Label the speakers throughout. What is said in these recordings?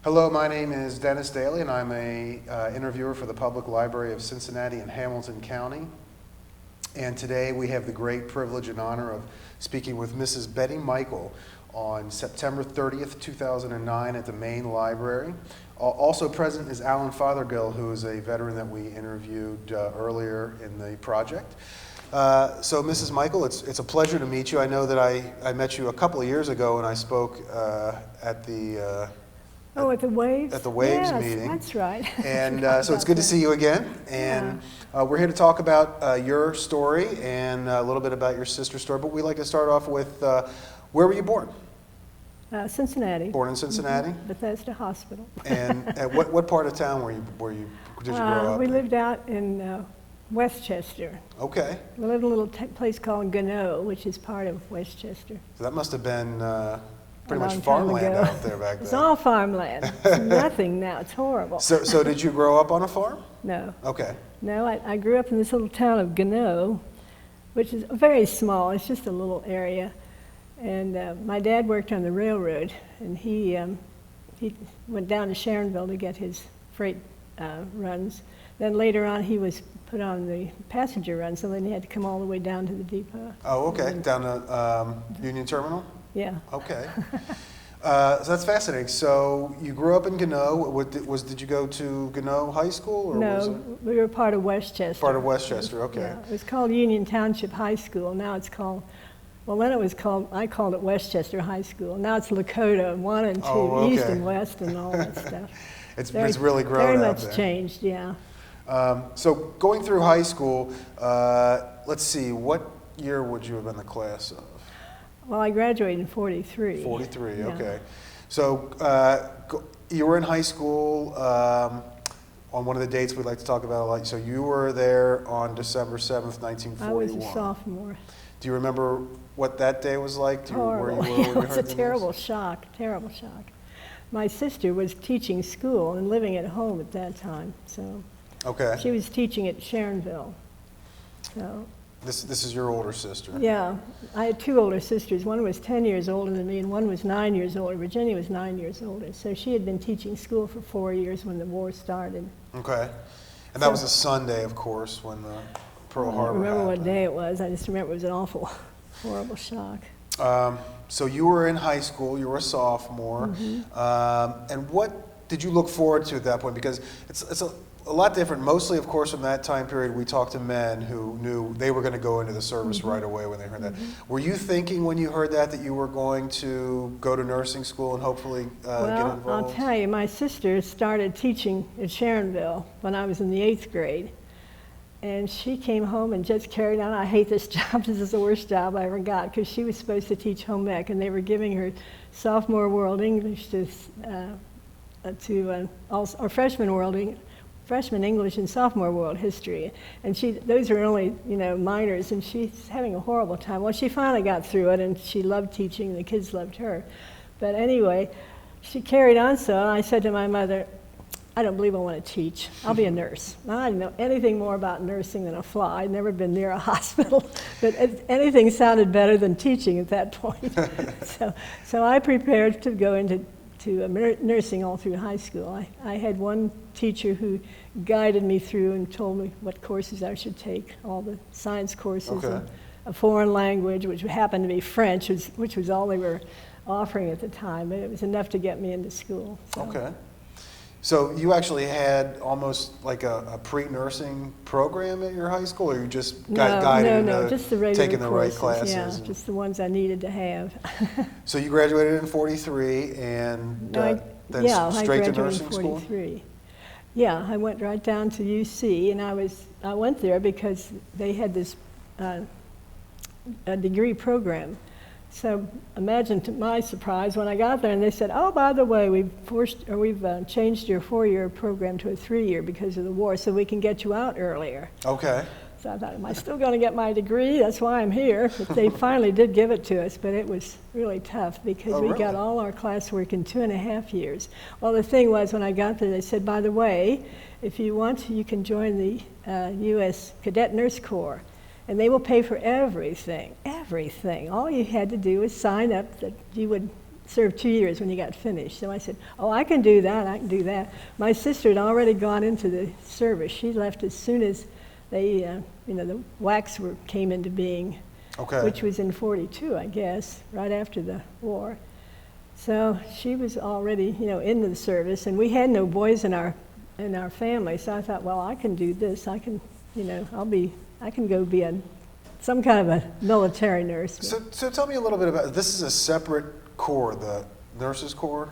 Speaker 1: Hello, my name is Dennis Daly, and I'm a interviewer for the Public Library of Cincinnati and Hamilton County. And today we have the great privilege and honor of speaking with Mrs. Betty Michael on September 30th, 2009 at the main library. Also present is Alan Fothergill, who is a veteran that we interviewed earlier in the project. So Mrs. Michael, it's a pleasure to meet you. I know that I met you a couple of years ago and I spoke at the
Speaker 2: at the Waves?
Speaker 1: At the Waves
Speaker 2: yes,
Speaker 1: meeting.
Speaker 2: That's right.
Speaker 1: And so it's good to see you again. And we're here to talk about your story and a little bit about your sister's story. But we'd like to start off with, where were you born?
Speaker 2: Cincinnati.
Speaker 1: Born in Cincinnati?
Speaker 2: Mm-hmm. Bethesda Hospital.
Speaker 1: And at what part of town did you grow up
Speaker 2: we
Speaker 1: in?
Speaker 2: lived out in Westchester.
Speaker 1: Okay.
Speaker 2: We lived in a little place called Gannot, which is part of Westchester.
Speaker 1: So that must have been pretty much
Speaker 2: long time
Speaker 1: farmland
Speaker 2: ago.
Speaker 1: out there back then.
Speaker 2: It's all farmland. It's nothing now. It's horrible.
Speaker 1: So did you grow up on a farm?
Speaker 2: No.
Speaker 1: Okay.
Speaker 2: No, I grew up in this little town of Gannot, which is very small. It's just a little area. And my dad worked on the railroad, and he went down to Sharonville to get his freight runs. Then later on, he was put on the passenger run, so then he had to come all the way down to the depot.
Speaker 1: Oh, okay. Down to Union Terminal?
Speaker 2: Yeah.
Speaker 1: Okay. So that's fascinating. So you grew up in Gannot. Did you go to Gannot High School? Or
Speaker 2: No,
Speaker 1: was it
Speaker 2: we were part of Westchester.
Speaker 1: part of Westchester? Okay.
Speaker 2: Yeah, it was called Union Township High School. Now it's called, well, then it was called, I called it Westchester High School. Now it's Lakota 1 and 2,
Speaker 1: Oh,
Speaker 2: East
Speaker 1: okay.
Speaker 2: and West and all that stuff.
Speaker 1: It's really grown
Speaker 2: very
Speaker 1: out
Speaker 2: much
Speaker 1: there.
Speaker 2: changed, yeah.
Speaker 1: So going through high school, let's see, what year would you have been the class of?
Speaker 2: Well, I graduated in 43.
Speaker 1: 43,
Speaker 2: Yeah.
Speaker 1: okay. So you were in high school on one of the dates we'd like to talk about. So you were there on December 7th, 1941.
Speaker 2: I was a sophomore.
Speaker 1: Do you remember what that day was like? Where you
Speaker 2: Horrible.
Speaker 1: were when
Speaker 2: It
Speaker 1: you
Speaker 2: was a
Speaker 1: heard the news?
Speaker 2: terrible shock. My sister was teaching school and living at home at that time, so
Speaker 1: Okay.
Speaker 2: she was teaching at Sharonville. So,
Speaker 1: This is your older sister.
Speaker 2: yeah, I had 2 older sisters. One was 10 years older than me, and one was 9 years older. Virginia was 9 years older. So she had been teaching school for 4 years when the war started.
Speaker 1: Okay. And that was a Sunday, of course, when the Pearl Harbor
Speaker 2: I don't remember what
Speaker 1: happened.
Speaker 2: day it was. I just remember it was an awful, horrible shock.
Speaker 1: So you were in high school, you were a sophomore, and what did you look forward to at that point? Because it's a lot different. Mostly, of course, from that time period, we talked to men who knew they were going to go into the service right away when they heard that. Were you thinking when you heard that you were going to go to nursing school and hopefully get involved?
Speaker 2: Well, I'll tell you, my sister started teaching at Sharonville when I was in the 8th grade. And she came home and just carried on. I hate this job. This is the worst job I ever got, because she was supposed to teach home ec, and they were giving her sophomore world English or freshman English and sophomore world history. And those are only, minors, and she's having a horrible time. Well, she finally got through it, and she loved teaching, and the kids loved her. But anyway, she carried on so, and I said to my mother, I don't believe I want to teach. I'll be a nurse. I didn't know anything more about nursing than a fly. I'd never been near a hospital, but anything sounded better than teaching at that point. So I prepared to go into nursing all through high school. I had one teacher who guided me through and told me what courses I should take, all the science courses, and a foreign language, which happened to be French, which was all they were offering at the time, but it was enough to get me into school. So.
Speaker 1: Okay. So you actually had almost like a pre-nursing program at your high school, or you just got guided
Speaker 2: into
Speaker 1: just the taking the right classes?
Speaker 2: Yeah, just the ones I needed to have.
Speaker 1: So you graduated in 43 and then straight to nursing school?
Speaker 2: I graduated in 43. Yeah, I went right down to UC, and I went there because they had this a degree program. So imagine to my surprise when I got there and they said, oh, by the way, we've changed your 4-year program to a 3-year because of the war, so we can get you out earlier.
Speaker 1: Okay.
Speaker 2: So I thought, am I still going to get my degree? That's why I'm here. But they finally did give it to us, but it was really tough because we got all our classwork in 2.5 years. Well, the thing was, when I got there, they said, by the way, if you want, you can join the U.S. Cadet Nurse Corps. And they will pay for everything. All you had to do was sign up that you would serve 2 years when you got finished. So I said, oh, I can do that, I can do that. My sister had already gone into the service. She left as soon as they, the wax came into being,
Speaker 1: Okay.
Speaker 2: which was in 42, I guess, right after the war. So she was already, into the service, and we had no boys in our family. So I thought, well, I can do this. I can, I can go be some kind of a military nurse.
Speaker 1: So tell me a little bit about, this is a separate corps, the nurses corps?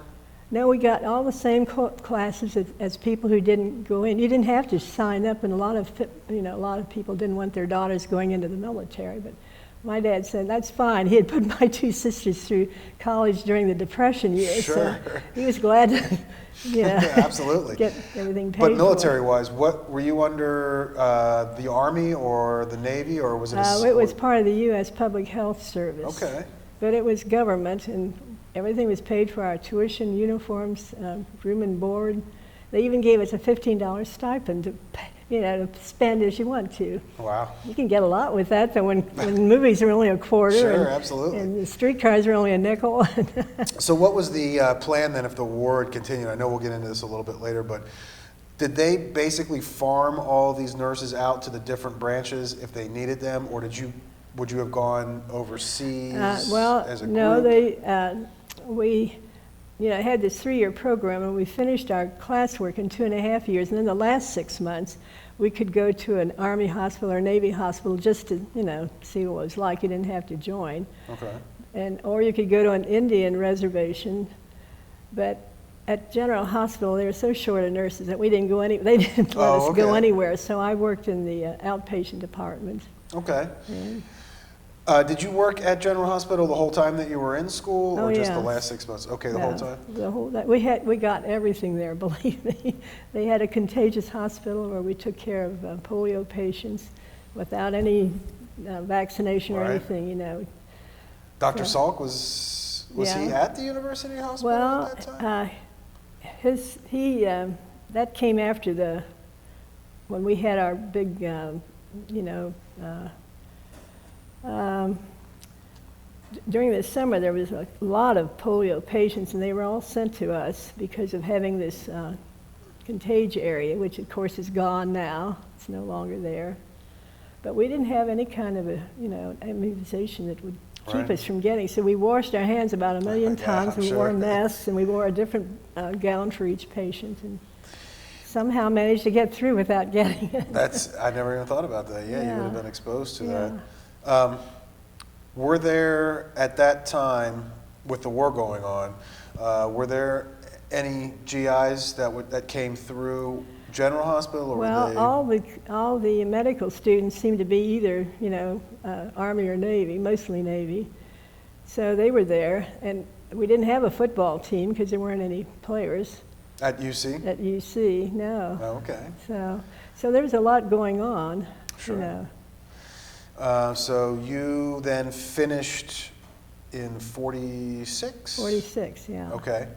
Speaker 2: No, we got all the same classes as people who didn't go in. You didn't have to sign up, and a lot of people didn't want their daughters going into the military. But my dad said that's fine. He had put my 2 sisters through college during the Depression years,
Speaker 1: Sure.
Speaker 2: so he was glad to,
Speaker 1: Absolutely.
Speaker 2: get everything paid
Speaker 1: But
Speaker 2: for.
Speaker 1: military-wise, what were you under, the Army or the Navy, or was it?
Speaker 2: It was part of the U.S. Public Health Service.
Speaker 1: Okay.
Speaker 2: But it was government, and everything was paid for: our tuition, uniforms, room and board. They even gave us a $15 stipend to, to spend as you want to.
Speaker 1: Wow.
Speaker 2: You can get a lot with that, though, when movies are only a quarter.
Speaker 1: Sure, absolutely.
Speaker 2: And the streetcars are only a nickel.
Speaker 1: So what was the plan then if the war had continued? I know we'll get into this a little bit later, but did they basically farm all these nurses out to the different branches if they needed them, or would you have gone overseas as a group?
Speaker 2: No, we had this 3-year program, and we finished our classwork in 2.5 years, and then the last 6 months we could go to an Army hospital or Navy hospital just to see what it was like. You didn't have to join.
Speaker 1: Okay.
Speaker 2: Or you could go to an Indian reservation, but at General Hospital they were so short of nurses that they didn't let us go anywhere, so I worked in the outpatient department.
Speaker 1: Okay.
Speaker 2: And,
Speaker 1: did you work at General Hospital the whole time that you were in school, or just the
Speaker 2: yes.
Speaker 1: last 6 months? Okay, the whole time?
Speaker 2: We got everything there, believe me. They had a contagious hospital where we took care of polio patients without any vaccination or anything,
Speaker 1: Dr. Salk, was he at the University Hospital at that time?
Speaker 2: That came after when we had our big, during the summer there was a lot of polio patients, and they were all sent to us because of having this contage area, which of course is gone now. It's no longer there. But we didn't have any kind of immunization that would keep us from getting. So we washed our hands about 1 million times. We wore masks, and we wore a different gown for each patient, and somehow managed to get through without getting it.
Speaker 1: I never even thought about that. Yeah, you would have been exposed to that. Were there, at that time, with the war going on, were there any GIs that came through General Hospital, or were they?
Speaker 2: all the medical students seemed to be either, Army or Navy, mostly Navy. So they were there, and we didn't have a football team because there weren't any players.
Speaker 1: At UC?
Speaker 2: At UC, no.
Speaker 1: Oh, okay.
Speaker 2: So there was a lot going on,
Speaker 1: Sure. So you then finished in 46?
Speaker 2: 46, yeah.
Speaker 1: Okay.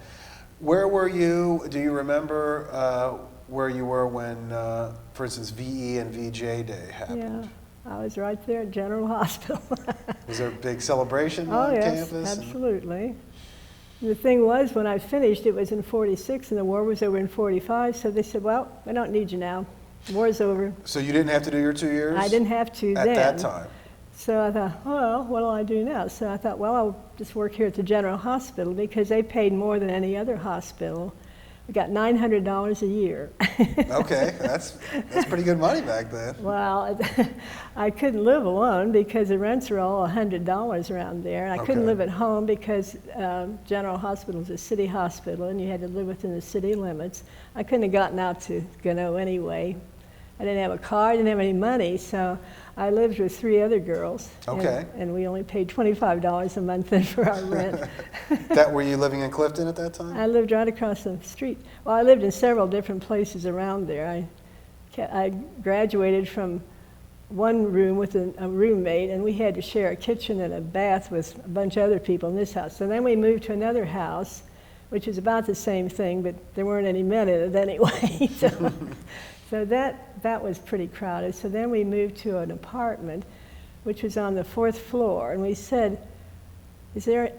Speaker 1: Where were you? Do you remember where you were when, for instance, VE and VJ Day happened?
Speaker 2: Yeah, I was right there at General Hospital.
Speaker 1: Was there a big celebration on campus?
Speaker 2: Absolutely. The thing was, when I finished, it was in 46, and the war was over in 45, so they said, well, we don't need you now. The war's over.
Speaker 1: So you didn't have to do your 2 years?
Speaker 2: I didn't have to then.
Speaker 1: At that time?
Speaker 2: So I thought, well, what do I do now? So I thought, well, I'll just work here at the General Hospital because they paid more than any other hospital. I got $900 a year.
Speaker 1: Okay, that's pretty good money back then.
Speaker 2: Well, I couldn't live alone because the rents are all $100 around there. I couldn't live at home because General Hospital is a city hospital, and you had to live within the city limits. I couldn't have gotten out to Gano anyway. I didn't have a car, I didn't have any money, so I lived with 3 other girls.
Speaker 1: Okay.
Speaker 2: And we only paid $25 a month then for our rent.
Speaker 1: Were you living in Clifton at that time?
Speaker 2: I lived right across the street. Well, I lived in several different places around there. I graduated from one room with a roommate, and we had to share a kitchen and a bath with a bunch of other people in this house. So then we moved to another house, which is about the same thing, but there weren't any men in it anyway. So that was pretty crowded. So then we moved to an apartment, which was on the 4th floor, and we said, is there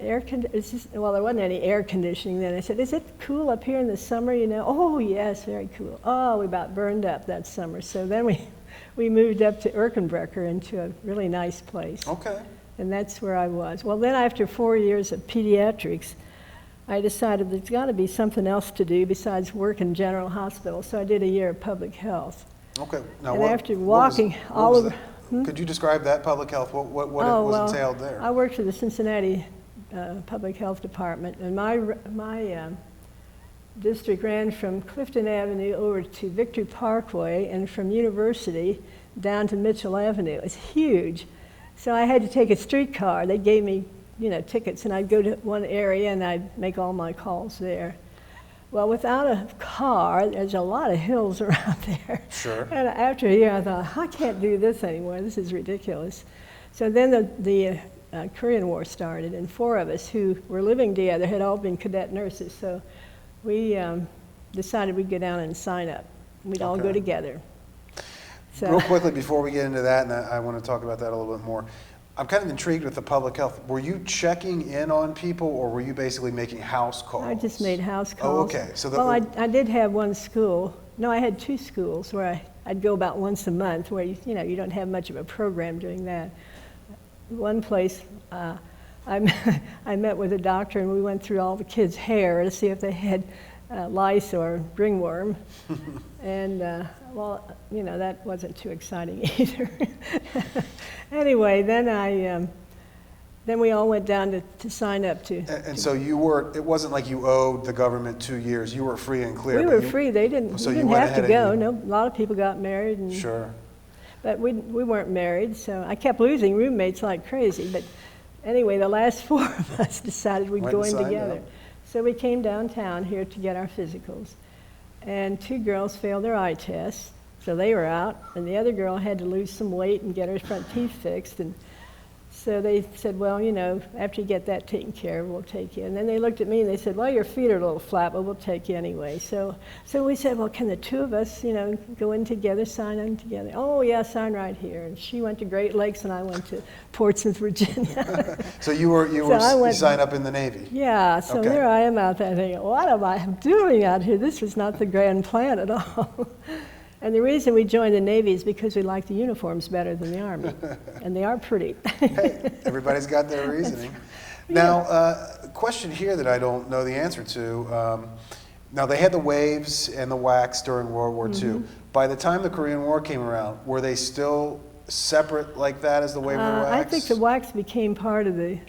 Speaker 2: well, there wasn't any air conditioning then. I said, is it cool up here in the summer, you know? Oh, yes, very cool. Oh, we about burned up that summer. So then we moved up to Erkenbrecher into a really nice place.
Speaker 1: Okay.
Speaker 2: And that's where I was. Well, then after 4 years of pediatrics, I decided there's got to be something else to do besides work in General Hospital. So I did a year of public health.
Speaker 1: Okay. Now,
Speaker 2: And after walking all over...
Speaker 1: Could you describe that public health? What was entailed there?
Speaker 2: I worked for the Cincinnati Public Health Department, and my district ran from Clifton Avenue over to Victory Parkway, and from University down to Mitchell Avenue. It was huge. So I had to take a streetcar. They gave me, you know, tickets, and I'd go to one area and I'd make all my calls there. Well, without a car, there's a lot of hills around there.
Speaker 1: Sure.
Speaker 2: And after a year, I thought, I can't do this anymore. This is ridiculous. So then the Korean War started, and 4 of us who were living together had all been cadet nurses. So we decided we'd go down and sign up. We'd all go together. So,
Speaker 1: real quickly before we get into that, and I want to talk about that a little bit more, I'm kind of intrigued with the public health. Were you checking in on people, or were you basically making house calls?
Speaker 2: I just made house calls.
Speaker 1: Oh, okay. So
Speaker 2: well, I did have one school. No, I had 2 schools where I'd go about once a month, where you know you don't have much of a program doing that. One place, I met with a doctor, and we went through all the kids' hair to see if they had lice or ringworm. And well, you know, that wasn't too exciting either. Anyway, then we all went down to sign up to.
Speaker 1: And so you were. It wasn't like you owed the government 2 years. You were free and clear.
Speaker 2: We were free. They didn't.
Speaker 1: So
Speaker 2: we
Speaker 1: you
Speaker 2: didn't
Speaker 1: went
Speaker 2: have to
Speaker 1: ahead
Speaker 2: go. No, a lot of people got married. And,
Speaker 1: Sure.
Speaker 2: But we weren't married, so I kept losing roommates like crazy. But anyway, the last 4 of us decided we'd go in together. So we came downtown here to get our physicals, and 2 girls failed their eye tests. So they were out, and the other girl had to lose some weight and get her front teeth fixed. And so they said, well, you know, after you get that taken care of, we'll take you. And then they looked at me and they said, well, your feet are a little flat, but we'll take you anyway. So we said, well, can the 2 of us, you know, go in together, sign in together? Oh, yeah, sign right here. And she went to Great Lakes, and I went to Portsmouth, Virginia.
Speaker 1: So you signed up in the Navy?
Speaker 2: Yeah, so
Speaker 1: okay.
Speaker 2: There I am out there thinking, what am I doing out here? This was not the grand plan at all. And the reason we joined the Navy is because we like the uniforms better than the Army, and they are pretty.
Speaker 1: Hey, everybody's got their reasoning. Now, question here that I don't know the answer to. Now, they had the waves and the WACs during World War II. By the time the Korean War came around, were they still separate like that as the wave and the WACs?
Speaker 2: I think the WACs became part of the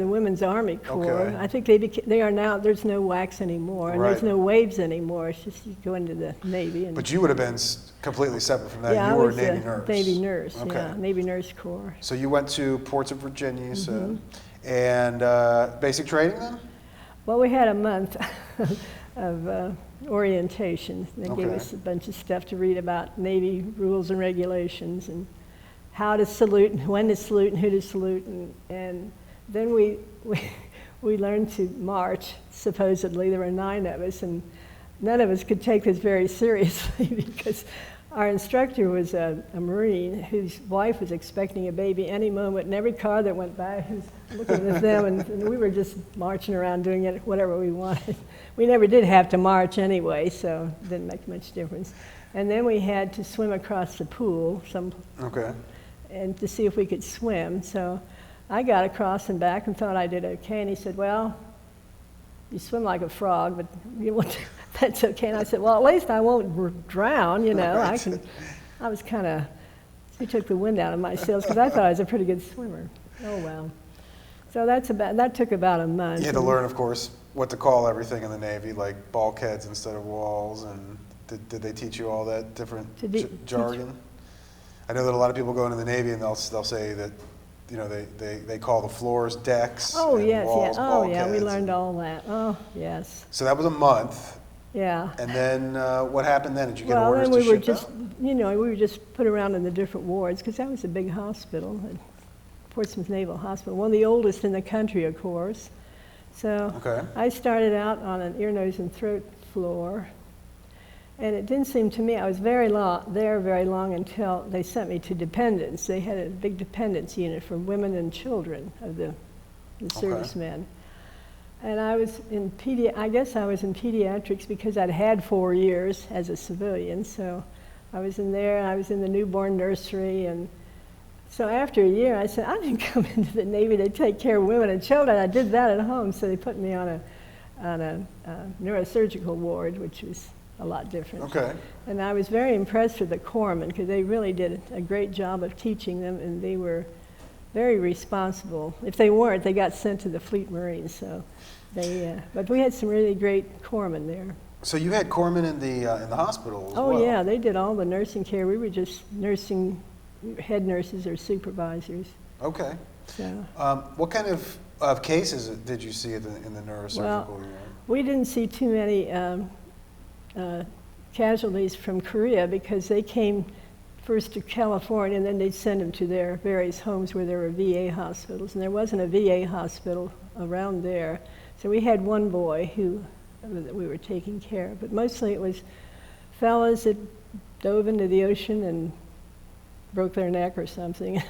Speaker 2: Women's Army Corps.
Speaker 1: Okay.
Speaker 2: I think they are now. There's no WACs anymore, and there's no waves anymore. It's just you go into the Navy.
Speaker 1: But you would have been completely separate from that.
Speaker 2: Yeah,
Speaker 1: you were
Speaker 2: I was
Speaker 1: a Navy nurse.
Speaker 2: Navy nurse.
Speaker 1: Okay.
Speaker 2: Yeah, Navy Nurse Corps.
Speaker 1: So you went to Portsmouth, Virginia, you said, and basic training then?
Speaker 2: Well, we had a month of orientation. They gave us a bunch of stuff to read about Navy rules and regulations and how to salute and when to salute and who to salute. And then we learned to march, supposedly. There were 9 of us, and none of us could take this very seriously because our instructor was a Marine whose wife was expecting a baby any moment, and every car that went by was looking at them, and we were just marching around doing it whatever we wanted. We never did have to march anyway, so it didn't make much difference. And then we had to swim across the pool and to see if we could swim. So I got across and back and thought I did okay, and he said, well, you swim like a frog, but that's okay. And I said, well, at least I won't drown, you know.
Speaker 1: Right.
Speaker 2: I was kind of, he took the wind out of my sails because I thought I was a pretty good swimmer. Oh, well. So that took about a month.
Speaker 1: You had to learn, of course, what to call everything in the Navy, like bulkheads instead of walls, and did they teach you all that different jargon? I know that a lot of people go into the Navy and they'll say that, you know, they call the floors decks.
Speaker 2: Oh,
Speaker 1: and
Speaker 2: yes,
Speaker 1: walls,
Speaker 2: yeah. Oh, yeah, we
Speaker 1: bulkheads.
Speaker 2: learned all that. Oh, yes.
Speaker 1: So that was a month.
Speaker 2: Yeah.
Speaker 1: And then what happened then? Did you get
Speaker 2: Well,
Speaker 1: orders
Speaker 2: then
Speaker 1: to
Speaker 2: we were
Speaker 1: ship
Speaker 2: just,
Speaker 1: out?
Speaker 2: you know, we were just put around in the different wards because that was a big hospital, Portsmouth Naval Hospital, one of the oldest in the country, of course. So I started out on an ear, nose, and throat floor, and it didn't seem to me I was very long until they sent me to dependents. They had a big dependents unit for women and children of the the
Speaker 1: Okay.
Speaker 2: servicemen. And I was in I guess I was in pediatrics because I'd had 4 years as a civilian. So I was in there, and I was in the newborn nursery. And so after a year, I said, I didn't come into the Navy to take care of women and children. I did that at home. So they put me on a neurosurgical ward, which was a lot different.
Speaker 1: Okay.
Speaker 2: And I was very impressed with the corpsmen because they really did a great job of teaching them, and they were very responsible. If they weren't, they got sent to the Fleet Marines. So but we had some really great corpsmen there.
Speaker 1: So you had corpsmen in the hospital as well?
Speaker 2: Oh yeah, they did all the nursing care. We were just head nurses or supervisors.
Speaker 1: Okay.
Speaker 2: So
Speaker 1: what kind of cases did you see in the neurosurgical unit?
Speaker 2: we didn't see too many casualties from Korea because they came first to California, and then they'd send them to their various homes where there were VA hospitals, and there wasn't a VA hospital around there. So we had one boy that we were taking care of, but mostly it was fellas that dove into the ocean and broke their neck or something.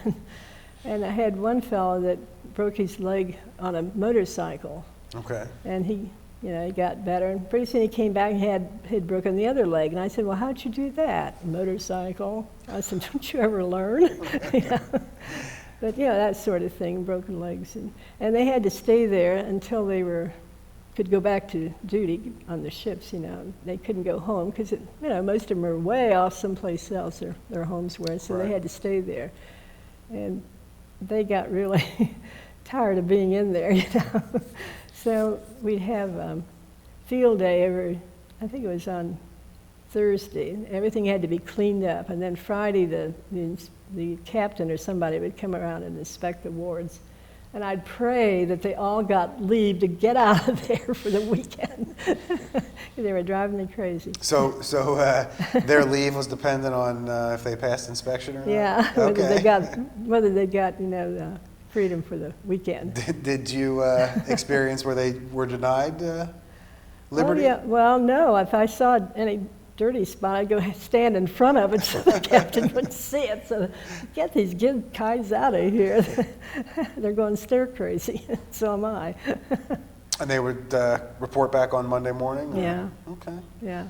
Speaker 2: And I had one fellow that broke his leg on a motorcycle.
Speaker 1: Okay.
Speaker 2: And he got better, and pretty soon he came back and he'd broken the other leg. And I said, well, how'd you do that? Motorcycle. I said, don't you ever learn? But that sort of thing, broken legs. And they had to stay there until they could go back to duty on the ships. They couldn't go home because most of them were way off someplace else, their homes were, so
Speaker 1: Right.
Speaker 2: They had to stay there. And they got really tired of being in there, So we'd have field day I think it was on Thursday. Everything had to be cleaned up, and then Friday the captain or somebody would come around and inspect the wards. And I'd pray that they all got leave to get out of there for the weekend. They were driving me crazy.
Speaker 1: So their leave was dependent on if they passed inspection or not?
Speaker 2: Yeah,
Speaker 1: Okay.
Speaker 2: whether they got freedom for the weekend.
Speaker 1: Did you experience where they were denied liberty?
Speaker 2: Oh, yeah. Well, no. If I saw any dirty spot, I'd go stand in front of it so the captain wouldn't see it. So get these guys out of here. They're going stir crazy. So am I.
Speaker 1: And they would report back on Monday morning? Or?
Speaker 2: Yeah.
Speaker 1: Okay.
Speaker 2: Yeah.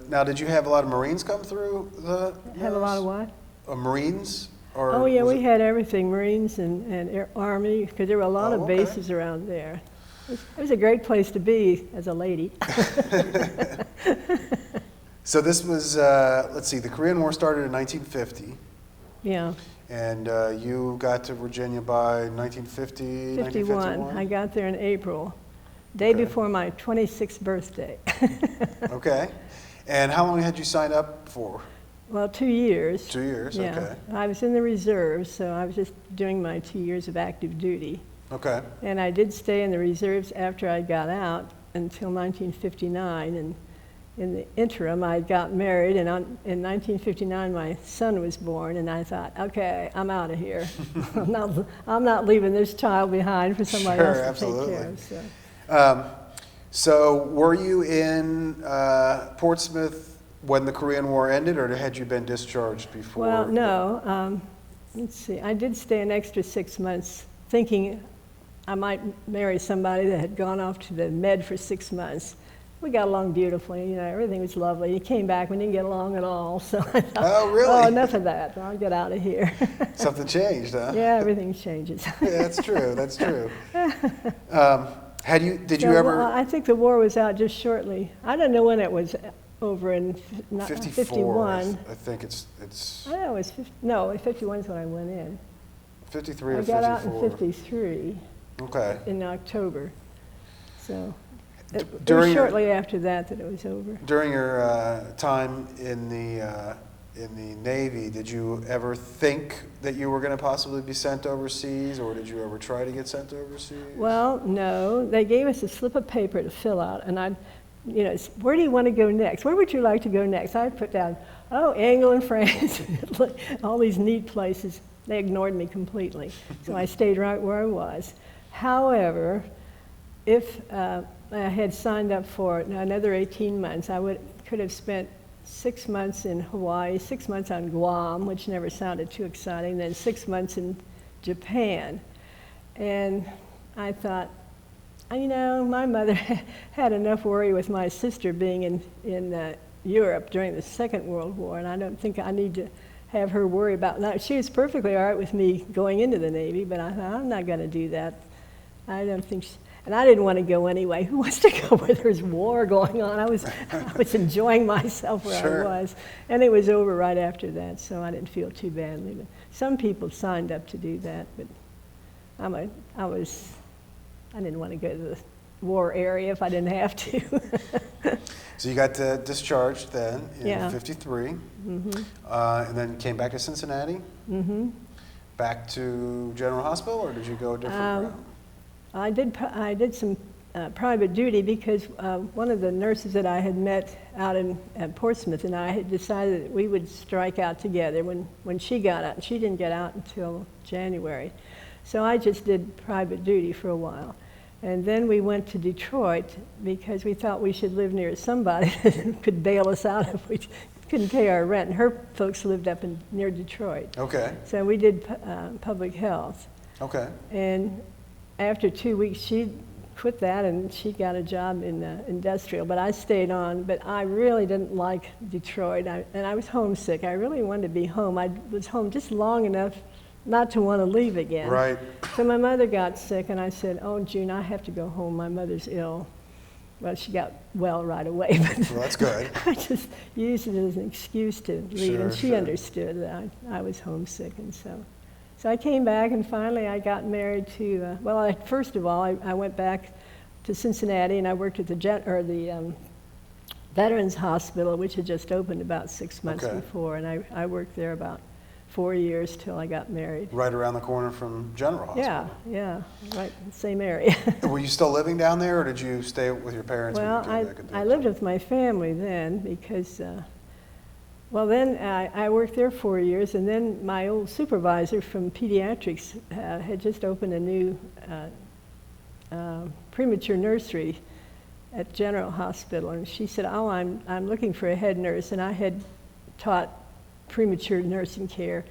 Speaker 1: Now, did you have a lot of Marines come through the
Speaker 2: Have a lot of what?
Speaker 1: Marines? Or
Speaker 2: Oh, yeah, we had everything, Marines and Army, because there were a lot of
Speaker 1: okay.
Speaker 2: bases around there. It was a great place to be as a lady.
Speaker 1: So this was, let's see, the Korean War started in 1950,
Speaker 2: Yeah,
Speaker 1: and you got to Virginia by 1950,
Speaker 2: 51.
Speaker 1: 1951?
Speaker 2: I got there in April, day
Speaker 1: Okay.
Speaker 2: before my 26th birthday.
Speaker 1: Okay. And how long had you signed up for?
Speaker 2: Well, 2 years.
Speaker 1: 2 years,
Speaker 2: Yeah.
Speaker 1: okay.
Speaker 2: I was in the reserves, so I was just doing my 2 years of active duty.
Speaker 1: Okay.
Speaker 2: And I did stay in the reserves after I got out until 1959. And in the interim, I got married, and in 1959, my son was born, and I thought, okay, I'm out of here. I'm not leaving this child behind for somebody
Speaker 1: Sure,
Speaker 2: else to
Speaker 1: absolutely.
Speaker 2: take care of.
Speaker 1: So were you in Portsmouth when the Korean War ended, or had you been discharged before?
Speaker 2: Well, no. Let's see. I did stay an extra 6 months, thinking I might marry somebody that had gone off to the Med for 6 months. We got along beautifully, everything was lovely. He came back, we didn't get along at all, so I thought,
Speaker 1: Oh, really?
Speaker 2: oh, enough of that, I'll get out of here.
Speaker 1: Something changed, huh?
Speaker 2: Yeah, everything changes.
Speaker 1: Yeah, that's true, that's true. Did you
Speaker 2: So,
Speaker 1: ever?
Speaker 2: well, I think the war was out just shortly. I don't know when it was over in
Speaker 1: 54,
Speaker 2: 51.
Speaker 1: I think it's
Speaker 2: I don't know, it was 51 is when I went in.
Speaker 1: 53
Speaker 2: I
Speaker 1: or
Speaker 2: got
Speaker 1: 54.
Speaker 2: out in 53
Speaker 1: Okay.
Speaker 2: in October, so it was
Speaker 1: During your-
Speaker 2: shortly after that it was over.
Speaker 1: During your time in the Navy, did you ever think that you were going to possibly be sent overseas, or did you ever try to get sent overseas?
Speaker 2: Well, no, they gave us a slip of paper to fill out, and where do you want to go next? Where would you like to go next? I put down, England, France, all these neat places. They ignored me completely, so I stayed right where I was. However, if I had signed up for another 18 months, I could have spent 6 months in Hawaii, 6 months on Guam, which never sounded too exciting, then 6 months in Japan. And I thought, you know, my mother had enough worry with my sister being in Europe during the Second World War, and I don't think I need to have her worry about that. She was perfectly all right with me going into the Navy, but I thought, I'm not going to do that. I don't think and I didn't want to go anyway. Who wants to go where there's war going on? I was enjoying myself where
Speaker 1: Sure.
Speaker 2: I was, and it was over right after that, so I didn't feel too badly. But some people signed up to do that, but I didn't want to go to the war area if I didn't have to.
Speaker 1: So you got discharged then in
Speaker 2: Yeah.
Speaker 1: 53,
Speaker 2: Mm-hmm.
Speaker 1: and then came back to Cincinnati,
Speaker 2: Mm-hmm.
Speaker 1: back to General Hospital, or did you go a different route?
Speaker 2: I did some private duty because one of the nurses that I had met out at Portsmouth and I had decided that we would strike out together when she got out. She didn't get out until January. So I just did private duty for a while. And then we went to Detroit because we thought we should live near somebody that could bail us out if we couldn't pay our rent. And her folks lived up near Detroit.
Speaker 1: Okay.
Speaker 2: So we did public health.
Speaker 1: Okay.
Speaker 2: And after 2 weeks, she quit that and she got a job in industrial. But I stayed on. But I really didn't like Detroit. And I was homesick. I really wanted to be home. I was home just long enough not to want to leave again.
Speaker 1: Right.
Speaker 2: So my mother got sick, and I said, "Oh, June, I have to go home. My mother's ill." Well, she got well right away, but
Speaker 1: Well, that's good.
Speaker 2: I just used it as an excuse to leave, and
Speaker 1: Sure,
Speaker 2: she
Speaker 1: sure.
Speaker 2: understood that I was homesick, and so I came back, and finally I got married to. First of all, I went back to Cincinnati, and I worked at the Veterans Hospital, which had just opened about 6 months
Speaker 1: Okay.
Speaker 2: before, and I worked there about 4 years till I got married.
Speaker 1: Right around the corner from General Hospital.
Speaker 2: Yeah, right, same area.
Speaker 1: Were you still living down there, or did you stay with your parents
Speaker 2: Well,
Speaker 1: when you came back?
Speaker 2: I lived with my family then because, then I worked there 4 years, and then my old supervisor from pediatrics had just opened a new premature nursery at General Hospital, and she said, "Oh, I'm looking for a head nurse," and I had taught premature nursing care.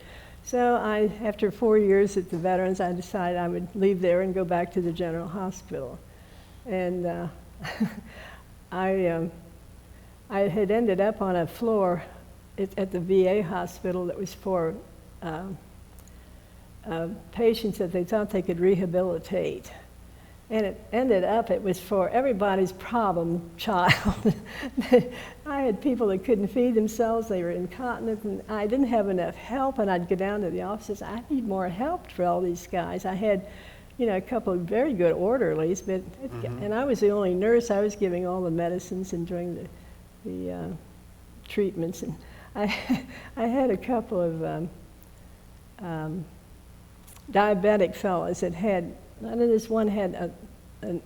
Speaker 2: So after 4 years at the Veterans, I decided I would leave there and go back to the General Hospital. And I had ended up on a floor at the VA hospital that was for patients that they thought they could rehabilitate. And it was for everybody's problem child. I had people that couldn't feed themselves, they were incontinent, and I didn't have enough help, and I'd go down to the offices, I need more help for all these guys. I had, a couple of very good orderlies, but and I was the only nurse. I was giving all the medicines and doing the treatments, and I had a couple of diabetic fellows that had, this one had an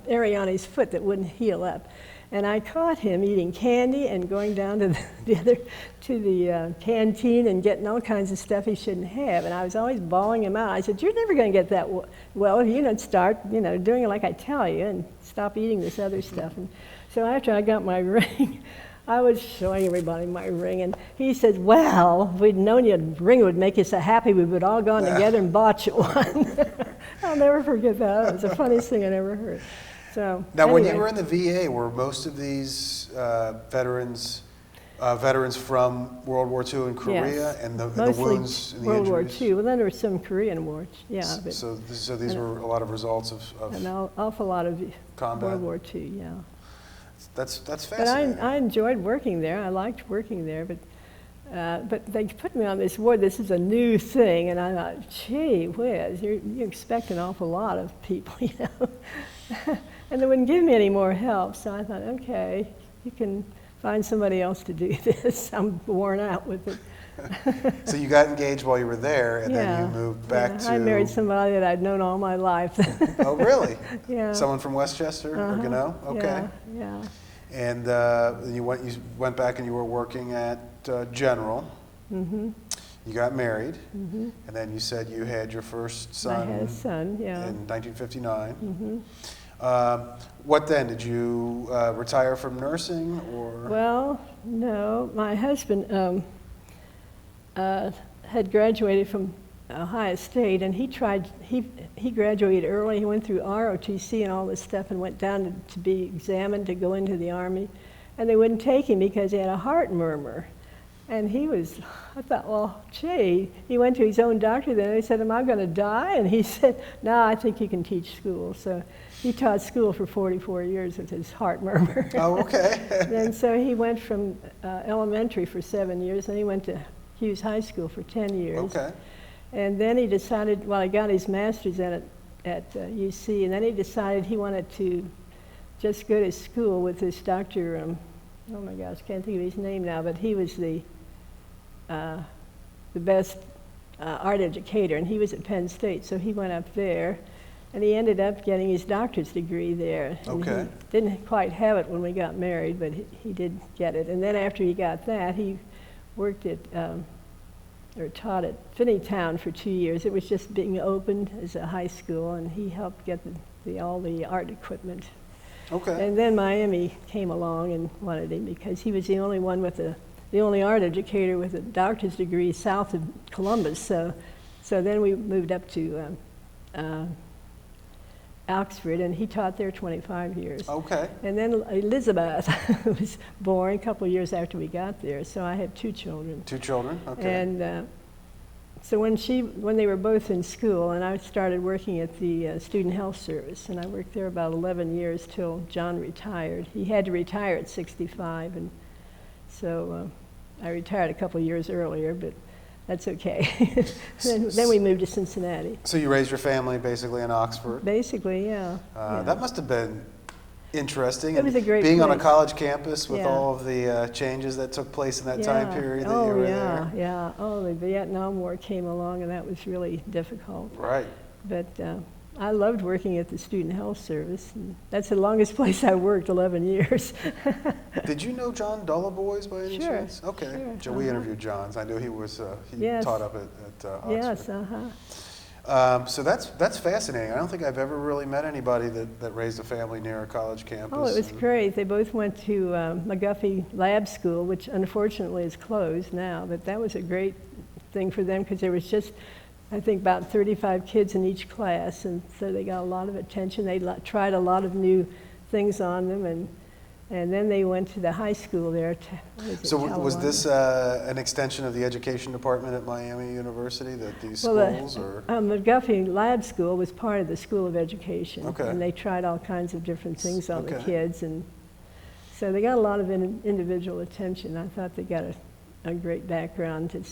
Speaker 2: area on his foot that wouldn't heal up. And I caught him eating candy and going down to the canteen and getting all kinds of stuff he shouldn't have. And I was always bawling him out. I said, "You're never going to get that well if you don't start, doing it like I tell you and stop eating this other stuff." And so after I got my ring, I was showing everybody my ring, and he said, "Well, if we'd known your ring would make you so happy, we would all gone together and bought you one." I'll never forget that. It was the funniest thing I ever heard. So
Speaker 1: Now,
Speaker 2: anyway.
Speaker 1: when you were in the VA, were most of these veterans from World War II in Korea,
Speaker 2: Yes.
Speaker 1: and the
Speaker 2: Mostly
Speaker 1: wounds and the
Speaker 2: World War
Speaker 1: injuries?
Speaker 2: II. Well, then there were some Korean wars, yeah. But
Speaker 1: So these were a lot of results of
Speaker 2: an awful lot of
Speaker 1: combat?
Speaker 2: World War II, yeah.
Speaker 1: That's
Speaker 2: But
Speaker 1: fascinating.
Speaker 2: I enjoyed working there. I liked working there, but they put me on this ward. This is a new thing, and I thought, gee whiz, you expect an awful lot of people, And they wouldn't give me any more help, so I thought, okay, you can find somebody else to do this. I'm worn out with it.
Speaker 1: So you got engaged while you were there, and then
Speaker 2: Yeah,
Speaker 1: you moved back
Speaker 2: yeah.
Speaker 1: to...
Speaker 2: I married somebody that I'd known all my life.
Speaker 1: Oh, really?
Speaker 2: Yeah.
Speaker 1: Someone from Westchester or Gannett? Okay.
Speaker 2: Yeah.
Speaker 1: And you went back and you were working at General.
Speaker 2: Mm-hmm.
Speaker 1: You got married,
Speaker 2: Mm-hmm.
Speaker 1: and then you said you had your first son.
Speaker 2: I had a son, yeah.
Speaker 1: In 1959.
Speaker 2: Mm-hmm.
Speaker 1: What then? Did you retire from nursing, or?
Speaker 2: Well, no. My husband had graduated from Ohio State, and he graduated early. He went through ROTC and all this stuff and went down to be examined to go into the Army. And they wouldn't take him because he had a heart murmur. And I thought, well, gee, he went to his own doctor then, and he said, am I going to die? And he said, no, I think you can teach school. So he taught school for 44 years with his heart murmur.
Speaker 1: Oh, okay.
Speaker 2: And so he went from elementary for 7 years, and he went to Hughes High School for 10 years.
Speaker 1: Okay.
Speaker 2: And then he decided, well, he got his master's at UC, and then he decided he wanted to just go to school with this doctor, oh my gosh, can't think of his name now, but he was the best art educator, and he was at Penn State, so he went up there, and he ended up getting his doctorate degree there. And
Speaker 1: Okay.
Speaker 2: he didn't quite have it when we got married, but he did get it. And then after he got that, he worked at, or taught at Finneytown for 2 years. It was just being opened as a high school, and he helped get all the art equipment.
Speaker 1: Okay.
Speaker 2: And then Miami came along and wanted him because he was the only one the only art educator with a doctor's degree south of Columbus. So then we moved up to Oxford, and he taught there 25 years.
Speaker 1: Okay.
Speaker 2: And then Elizabeth was born a couple of years after we got there, so I had 2 children.
Speaker 1: 2 children, okay.
Speaker 2: And so when they were both in school, and I started working at the Student Health Service, and I worked there about 11 years till John retired. He had to retire at 65, and so I retired a couple of years earlier, but that's okay. then we moved to Cincinnati.
Speaker 1: So you raised your family basically in Oxford?
Speaker 2: Basically, yeah.
Speaker 1: That must have been interesting.
Speaker 2: It was a great
Speaker 1: being on a
Speaker 2: place.
Speaker 1: college campus with
Speaker 2: Yeah.
Speaker 1: all of the changes that took place in that time period that you were there.
Speaker 2: Yeah. Oh, the Vietnam War came along, and that was really difficult.
Speaker 1: Right.
Speaker 2: But I loved working at the Student Health Service. And that's the longest place I worked, 11 years.
Speaker 1: Did you know John Dullaboys by any
Speaker 2: Sure,
Speaker 1: chance? Okay.
Speaker 2: sure,
Speaker 1: We interviewed John's. I knew he was
Speaker 2: Yes.
Speaker 1: taught up at Oxford.
Speaker 2: Yes,
Speaker 1: So that's fascinating. I don't think I've ever really met anybody that raised a family near a college campus.
Speaker 2: Oh, it was great. They both went to McGuffey Lab School, which unfortunately is closed now, but that was a great thing for them because there was just, I think, about 35 kids in each class, and so they got a lot of attention. They tried a lot of new things on them, and then they went to the high school there.
Speaker 1: So was this an extension of the education department at Miami University, these schools? Or?
Speaker 2: McGuffey Lab School was part of the School of Education,
Speaker 1: Okay.
Speaker 2: and they tried all kinds of different things on the
Speaker 1: Okay.
Speaker 2: kids, and so they got a lot of individual attention. I thought they got a great background to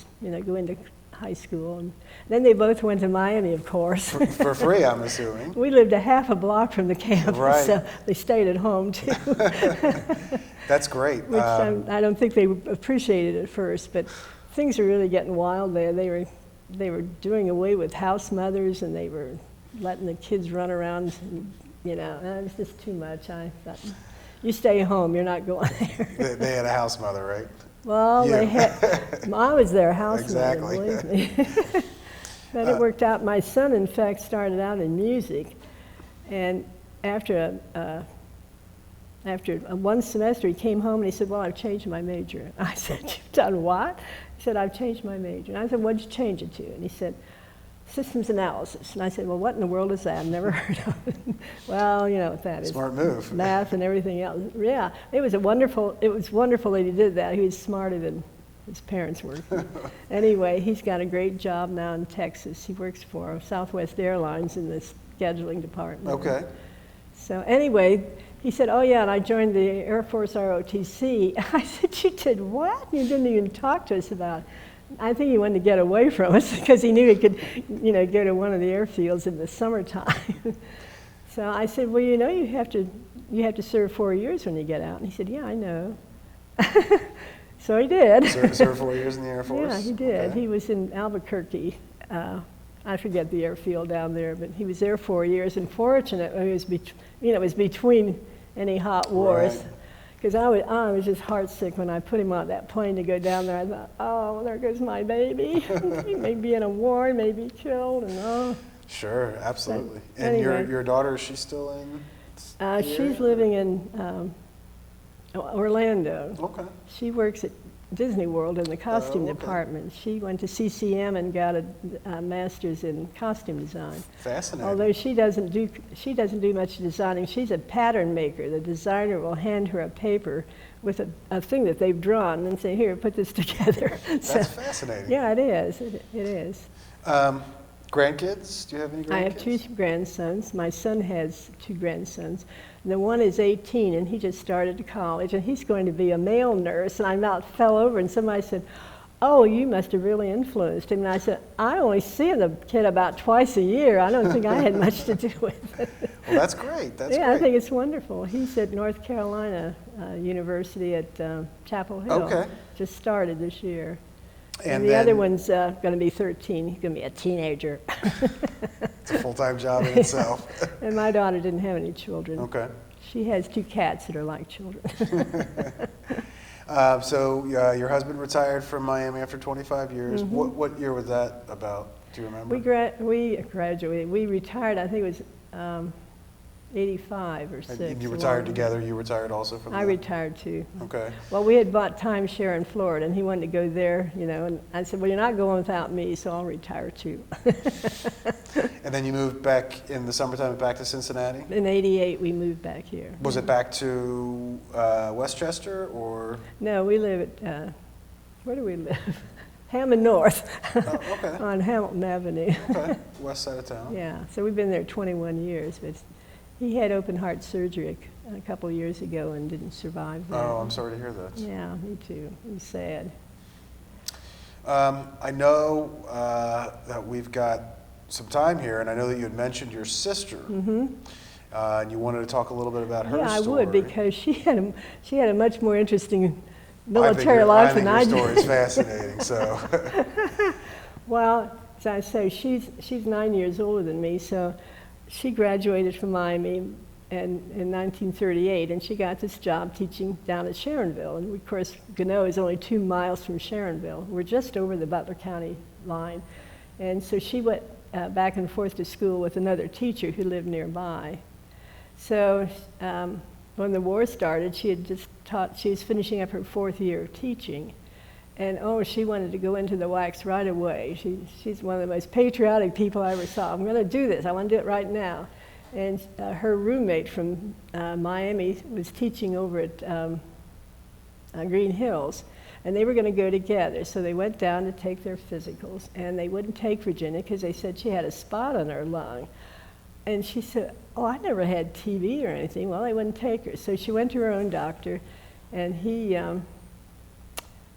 Speaker 2: go into high school, and then they both went to Miami, of course.
Speaker 1: For free, I'm assuming.
Speaker 2: We lived a half a block from the campus,
Speaker 1: Right.
Speaker 2: so they stayed at home too.
Speaker 1: That's great.
Speaker 2: Which I don't think they appreciated at first, but things are really getting wild there. They were doing away with house mothers, and they were letting the kids run around, and, it was just too much. I thought, you stay home, you're not going there.
Speaker 1: They had a house mother, right?
Speaker 2: Well,
Speaker 1: Yeah.
Speaker 2: I was their house
Speaker 1: Exactly.
Speaker 2: mother, believe me. But it worked out. My son, in fact, started out in music, and after one semester, he came home and he said, well, I've changed my major. I said, you've done what? He said, I've changed my major. And I said, what did you change it to? And he said, systems analysis. And I said, well, what in the world is that? I've never heard of it. Well, you know what that is.
Speaker 1: Smart move.
Speaker 2: Math and everything else. Yeah, it was wonderful that he did that. He was smarter than his parents were. Anyway, he's got a great job now in Texas. He works for Southwest Airlines in the scheduling department.
Speaker 1: Okay.
Speaker 2: So anyway, he said, oh yeah, and I joined the Air Force ROTC. I said, you did what? You didn't even talk to us about it. I think he wanted to get away from us because he knew he could, go to one of the airfields in the summertime. So I said, well, you have to serve 4 years when you get out. And he said, yeah, I know. So he did.
Speaker 1: Served 4 years in the Air Force?
Speaker 2: Yeah, he did.
Speaker 1: Okay.
Speaker 2: He was in Albuquerque. I forget the airfield down there, but he was there 4 years. And fortunately, it was between any hot wars.
Speaker 1: Right.
Speaker 2: Because I was just heartsick when I put him on that plane to go down there. I thought, oh, there goes my baby. He may be in a war, he may be killed, and oh.
Speaker 1: Sure, absolutely.
Speaker 2: But
Speaker 1: And
Speaker 2: anyway.
Speaker 1: your daughter, is she still in? the
Speaker 2: She's
Speaker 1: area?
Speaker 2: living in Orlando.
Speaker 1: Okay.
Speaker 2: She works at Disney World in the costume
Speaker 1: okay.
Speaker 2: department. She went to CCM and got a master's in costume design.
Speaker 1: Fascinating.
Speaker 2: Although she doesn't do much designing. She's a pattern maker. The designer will hand her a paper with a thing that they've drawn and say, "Here, put this together."
Speaker 1: That's fascinating.
Speaker 2: Yeah, it is. It is.
Speaker 1: Grandkids? Do you have any grandkids?
Speaker 2: I have 2 grandsons. My son has 2 grandsons. The one is 18, and he just started college, and he's going to be a male nurse. And I about fell over, and somebody said, "Oh, you must have really influenced him." And I said, "I only see the kid about twice a year. I don't think I had much to do with it."
Speaker 1: Well, that's great. That's
Speaker 2: yeah,
Speaker 1: great.
Speaker 2: I think it's wonderful. He's at North Carolina University at Chapel Hill.
Speaker 1: Okay.
Speaker 2: Just started this year.
Speaker 1: And
Speaker 2: the
Speaker 1: then,
Speaker 2: other one's going to be 13. He's going to be a teenager.
Speaker 1: It's a full-time job in itself.
Speaker 2: And my daughter didn't have any children.
Speaker 1: Okay.
Speaker 2: She has 2 cats that are like children.
Speaker 1: So your husband retired from Miami after 25 years.
Speaker 2: Mm-hmm.
Speaker 1: What year was that about? Do you remember?
Speaker 2: We graduated. We retired, I think it was 85 or 6.
Speaker 1: And you retired together. You retired also from
Speaker 2: I
Speaker 1: that?
Speaker 2: retired too.
Speaker 1: Okay.
Speaker 2: Well, we had bought timeshare in Florida, and he wanted to go there, and I said, "Well, you're not going without me, so I'll retire too."
Speaker 1: And then you moved back in the summertime back to Cincinnati?
Speaker 2: In '88, we moved back here.
Speaker 1: Was it back to Westchester or?
Speaker 2: No, we live at, where do we live? Hammond North.
Speaker 1: Oh, okay.
Speaker 2: On Hamilton Avenue.
Speaker 1: Okay, west side of town.
Speaker 2: Yeah, so we've been there 21 years, but he had open heart surgery a couple of years ago and didn't survive that.
Speaker 1: Oh, I'm sorry to hear that.
Speaker 2: Yeah, me too. It was sad.
Speaker 1: I know that we've got some time here, and I know that you had mentioned your sister, and you wanted to talk a little bit about her
Speaker 2: Yeah,
Speaker 1: story.
Speaker 2: I would, because she had a much more interesting military life than I did.
Speaker 1: I think your story is fascinating. So,
Speaker 2: well, as I say, she's 9 years older than me, so she graduated from Miami in 1938, and she got this job teaching down at Sharonville. And of course, Gannett is only 2 miles from Sharonville. We're just over the Butler County line. And so she went back and forth to school with another teacher who lived nearby. So when the war started, she had just taught, she was finishing up her 4th year of teaching. And she wanted to go into the wax right away. She's one of the most patriotic people I ever saw. "I'm going to do this. I want to do it right now." And her roommate from Miami was teaching over at Green Hills. And they were going to go together. So they went down to take their physicals. And they wouldn't take Virginia because they said she had a spot on her lung. And she said, "Oh, I never had TB or anything." Well, they wouldn't take her. So she went to her own doctor. And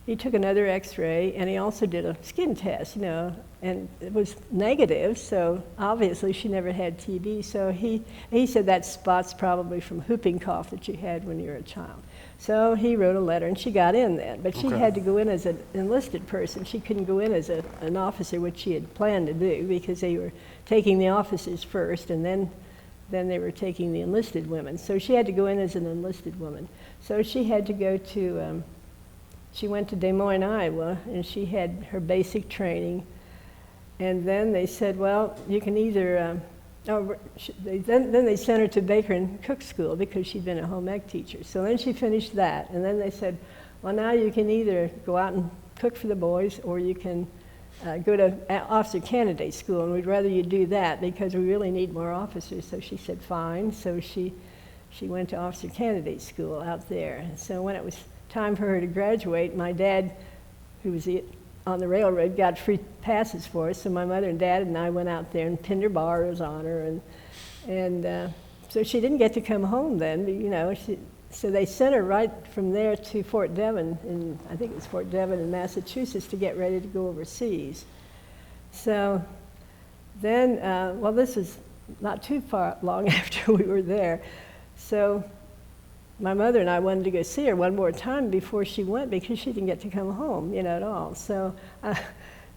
Speaker 2: he took another x-ray, and he also did a skin test, and it was negative, so obviously she never had TB. So he said that spot's probably from whooping cough that you had when you were a child. So he wrote a letter, and she got in then. But she had to go in as an enlisted person. She couldn't go in as an officer, which she had planned to do, because they were taking the officers first, and then they were taking the enlisted women. So she had to go in as an enlisted woman. So she had to go to... She went to Des Moines, Iowa, and she had her basic training. And then they said, "Well, you can either," then they sent her to Baker and Cook School because she'd been a home ec teacher. So then she finished that, and then they said, "Well, now you can either go out and cook for the boys, or you can go to officer candidate school, and we'd rather you do that because we really need more officers." So she said, "Fine." So she went to officer candidate school out there. And so when it was time for her to graduate, my dad, who was on the railroad, got free passes for us. So my mother and dad and I went out there and pinned her bars on her, and so she didn't get to come home then. So they sent her right from there to Fort Devon, I think it was Fort Devon in Massachusetts, to get ready to go overseas. So then, this is not too long after we were there. So my mother and I wanted to go see her one more time before she went, because she didn't get to come home, at all. So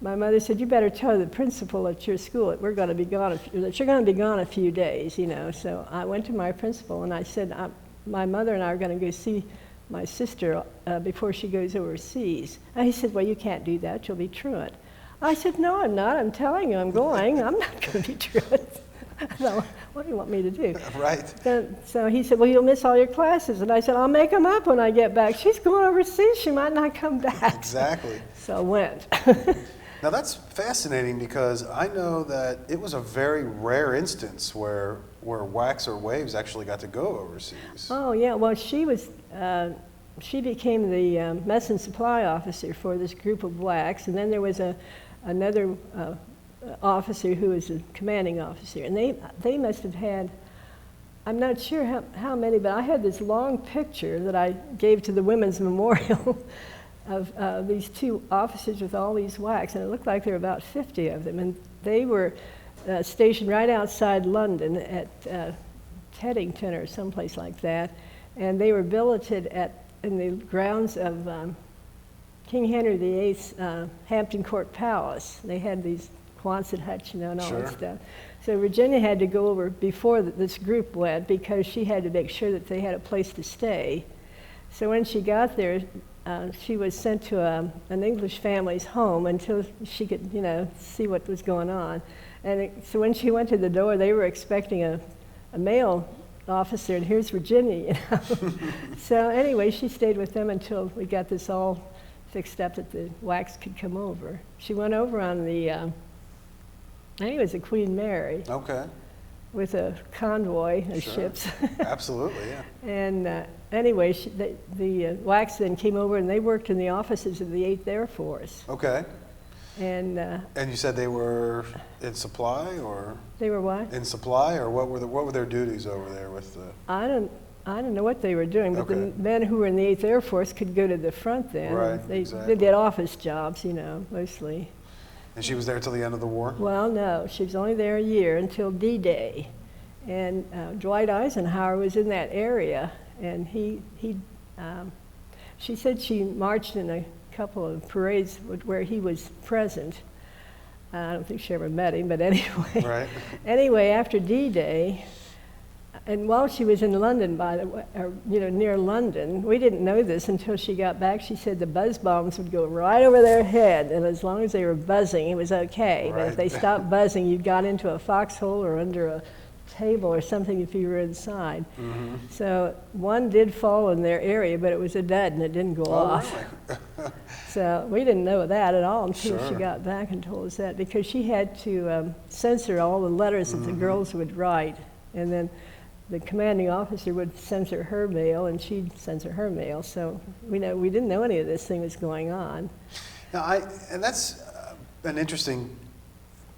Speaker 2: my mother said, "You better tell the principal at your school that we're going to be gone, that you're going to be gone a few days, So I went to my principal and I said, "My mother and I are going to go see my sister before she goes overseas." And he said, "Well, you can't do that. You'll be truant." I said, "No, I'm not. I'm telling you I'm going. I'm not going to be truant." So, what do you want me to do?
Speaker 1: Right.
Speaker 2: So he said, well, you'll miss all your classes. And I said, I'll make them up when I get back. She's going overseas. She might not come back.
Speaker 1: Exactly.
Speaker 2: So I went.
Speaker 1: Now that's fascinating because I know that it was a very rare instance where Wax or Waves actually got to go overseas.
Speaker 2: Oh, yeah. Well, she became the mess and supply officer for this group of Wax. And then there was another officer who was a commanding officer. And they must have had, I'm not sure how many, but I had this long picture that I gave to the Women's Memorial of these two officers with all these Wax, and it looked like there were about 50 of them. And they were stationed right outside London at Teddington or someplace like that. And they were billeted in the grounds of King Henry VIII's Hampton Court Palace. They had these Quonset huts, and all that stuff. So Virginia had to go over before this group went because she had to make sure that they had a place to stay. So when she got there, she was sent to an English family's home until she could, see what was going on. And so when she went to the door, they were expecting a male officer, and here's Virginia, So anyway, she stayed with them until we got this all fixed up that the Wax could come over. She went over on the, I think it was the Queen Mary.
Speaker 1: Okay.
Speaker 2: With a convoy of ships.
Speaker 1: Absolutely, yeah.
Speaker 2: And anyway, the Wax then came over and they worked in the offices of the 8th Air Force.
Speaker 1: Okay.
Speaker 2: And
Speaker 1: you said they were in supply, or
Speaker 2: they were what?
Speaker 1: In supply, or what were their duties over there with the?
Speaker 2: I don't know what they were doing, but
Speaker 1: Okay.
Speaker 2: the men who were in the 8th Air Force could go to the front then.
Speaker 1: Right,
Speaker 2: They
Speaker 1: exactly.
Speaker 2: did office jobs, mostly.
Speaker 1: And she was there till the end of the war?
Speaker 2: Well, no, she was only there a year until D-Day. And Dwight Eisenhower was in that area, and she said she marched in a couple of parades where he was present. I don't think she ever met him, but anyway.
Speaker 1: Right.
Speaker 2: Anyway, after D-Day, and while she was in London, by the way, or, near London, we didn't know this until she got back. She said the buzz bombs would go right over their head, and as long as they were buzzing, it was okay. But if they stopped buzzing, you got into a foxhole or under a table or something if you were inside. Mm-hmm. So one did fall in their area, but it was a dud and it didn't go off.
Speaker 1: Really?
Speaker 2: So we didn't know that at all until
Speaker 1: Sure.
Speaker 2: she got back and told us that, because she had to censor all the letters that the girls would write, and then the commanding officer would censor her mail and she'd censor her mail. So we didn't know any of this thing was going on.
Speaker 1: Now, and that's an interesting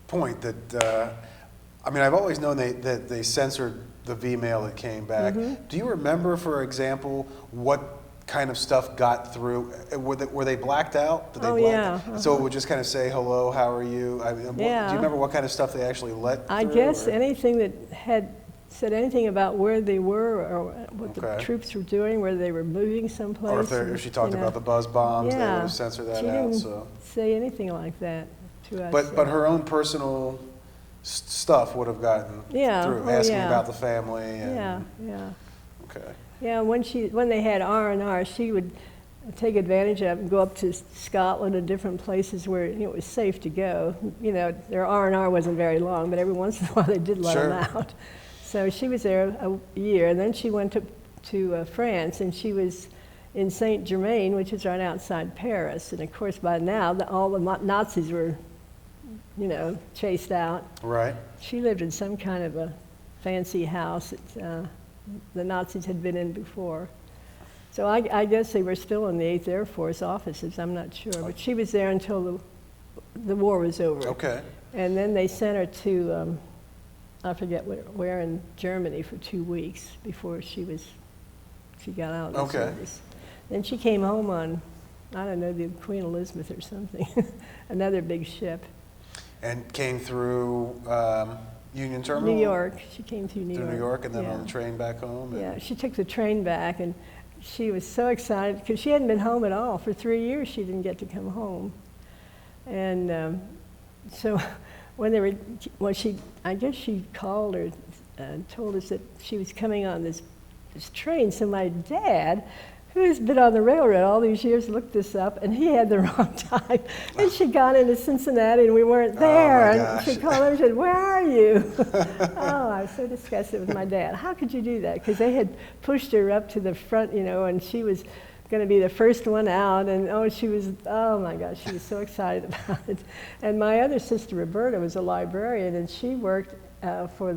Speaker 1: point that, I've always known that they censored the V-mail that came back. Mm-hmm. Do you remember, for example, what kind of stuff got through? Were they blacked out? Did they black
Speaker 2: yeah.
Speaker 1: out? So it would just kind of say, hello, how are you? Do you remember what kind of stuff they actually let through?
Speaker 2: I guess anything that had said anything about where they were or what the troops were doing, where they were moving someplace.
Speaker 1: Or if she talked about the buzz bombs, they would have censored that out.
Speaker 2: She didn't say anything like that to us.
Speaker 1: But her own personal stuff would have gotten through, asking about the family. And, Okay.
Speaker 2: Yeah, when they had R&R, she would take advantage of it and go up to Scotland and different places where it was safe to go. Their R&R wasn't very long, but every once in a while they did let them out. So she was there a year, and then she went to France, and she was in Saint-Germain, which is right outside Paris. And of course, by now, all the Nazis were, chased out.
Speaker 1: Right.
Speaker 2: She lived in some kind of a fancy house that the Nazis had been in before. So I guess they were still in the 8th Air Force offices, I'm not sure. But she was there until the war was over.
Speaker 1: Okay.
Speaker 2: And then they sent her to, I forget where in Germany for 2 weeks before she got out of the service. Then she came home on, I don't know, the Queen Elizabeth or something, another big ship.
Speaker 1: And came through Union Terminal?
Speaker 2: New York. She came through New York.
Speaker 1: Through New York, and then on the train back home?
Speaker 2: Yeah, she took the train back, and she was so excited because she hadn't been home at all. For 3 years, she didn't get to come home. And so when I guess she called her and told us that she was coming on this train. So my dad who's been on the railroad all these years, looked this up, and he had the wrong time. And she got into Cincinnati, and we weren't there. And she called him and said, "Where are you?" Oh, I was so disgusted with my dad. How could you do that? Because they had pushed her up to the front, and she was going to be the first one out, and oh my gosh, she was so excited about it. And my other sister, Roberta, was a librarian, and she worked for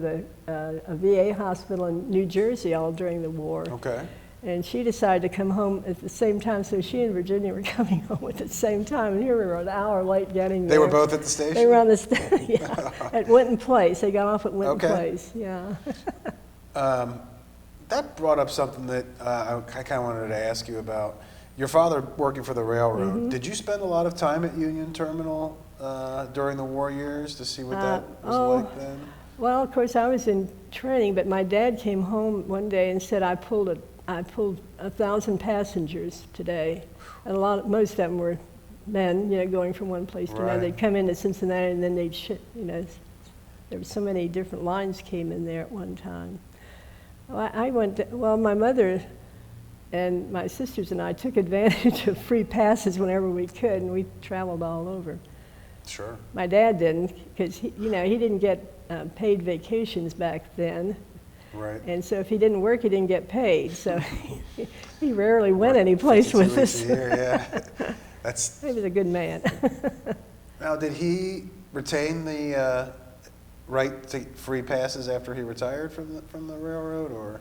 Speaker 2: a VA hospital in New Jersey all during the war.
Speaker 1: Okay.
Speaker 2: And she decided to come home at the same time, so she and Virginia were coming home at the same time, and here we were an hour late getting there.
Speaker 1: They were both at the station?
Speaker 2: They were on the station, yeah, at Winton Place. They got off at Winton Place, yeah.
Speaker 1: That brought up something that I kind of wanted to ask you about. Your father working for the railroad.
Speaker 2: Mm-hmm.
Speaker 1: Did you spend a lot of time at Union Terminal during the war years to see what that was like then?
Speaker 2: Well, of course, I was in training, but my dad came home one day and said, I pulled 1,000 passengers today. And most of them were men, going from one place to another. They'd come into Cincinnati, and then they'd there were so many different lines came in there at one time. Well, my mother and my sisters and I took advantage of free passes whenever we could, and we traveled all over.
Speaker 1: Sure.
Speaker 2: My dad didn't, because he didn't get paid vacations back then.
Speaker 1: Right.
Speaker 2: And so if he didn't work, he didn't get paid. So he rarely went any place with us.
Speaker 1: Yeah.
Speaker 2: He was a good man.
Speaker 1: Now, did he retain the right to free passes after he retired from the railroad, or?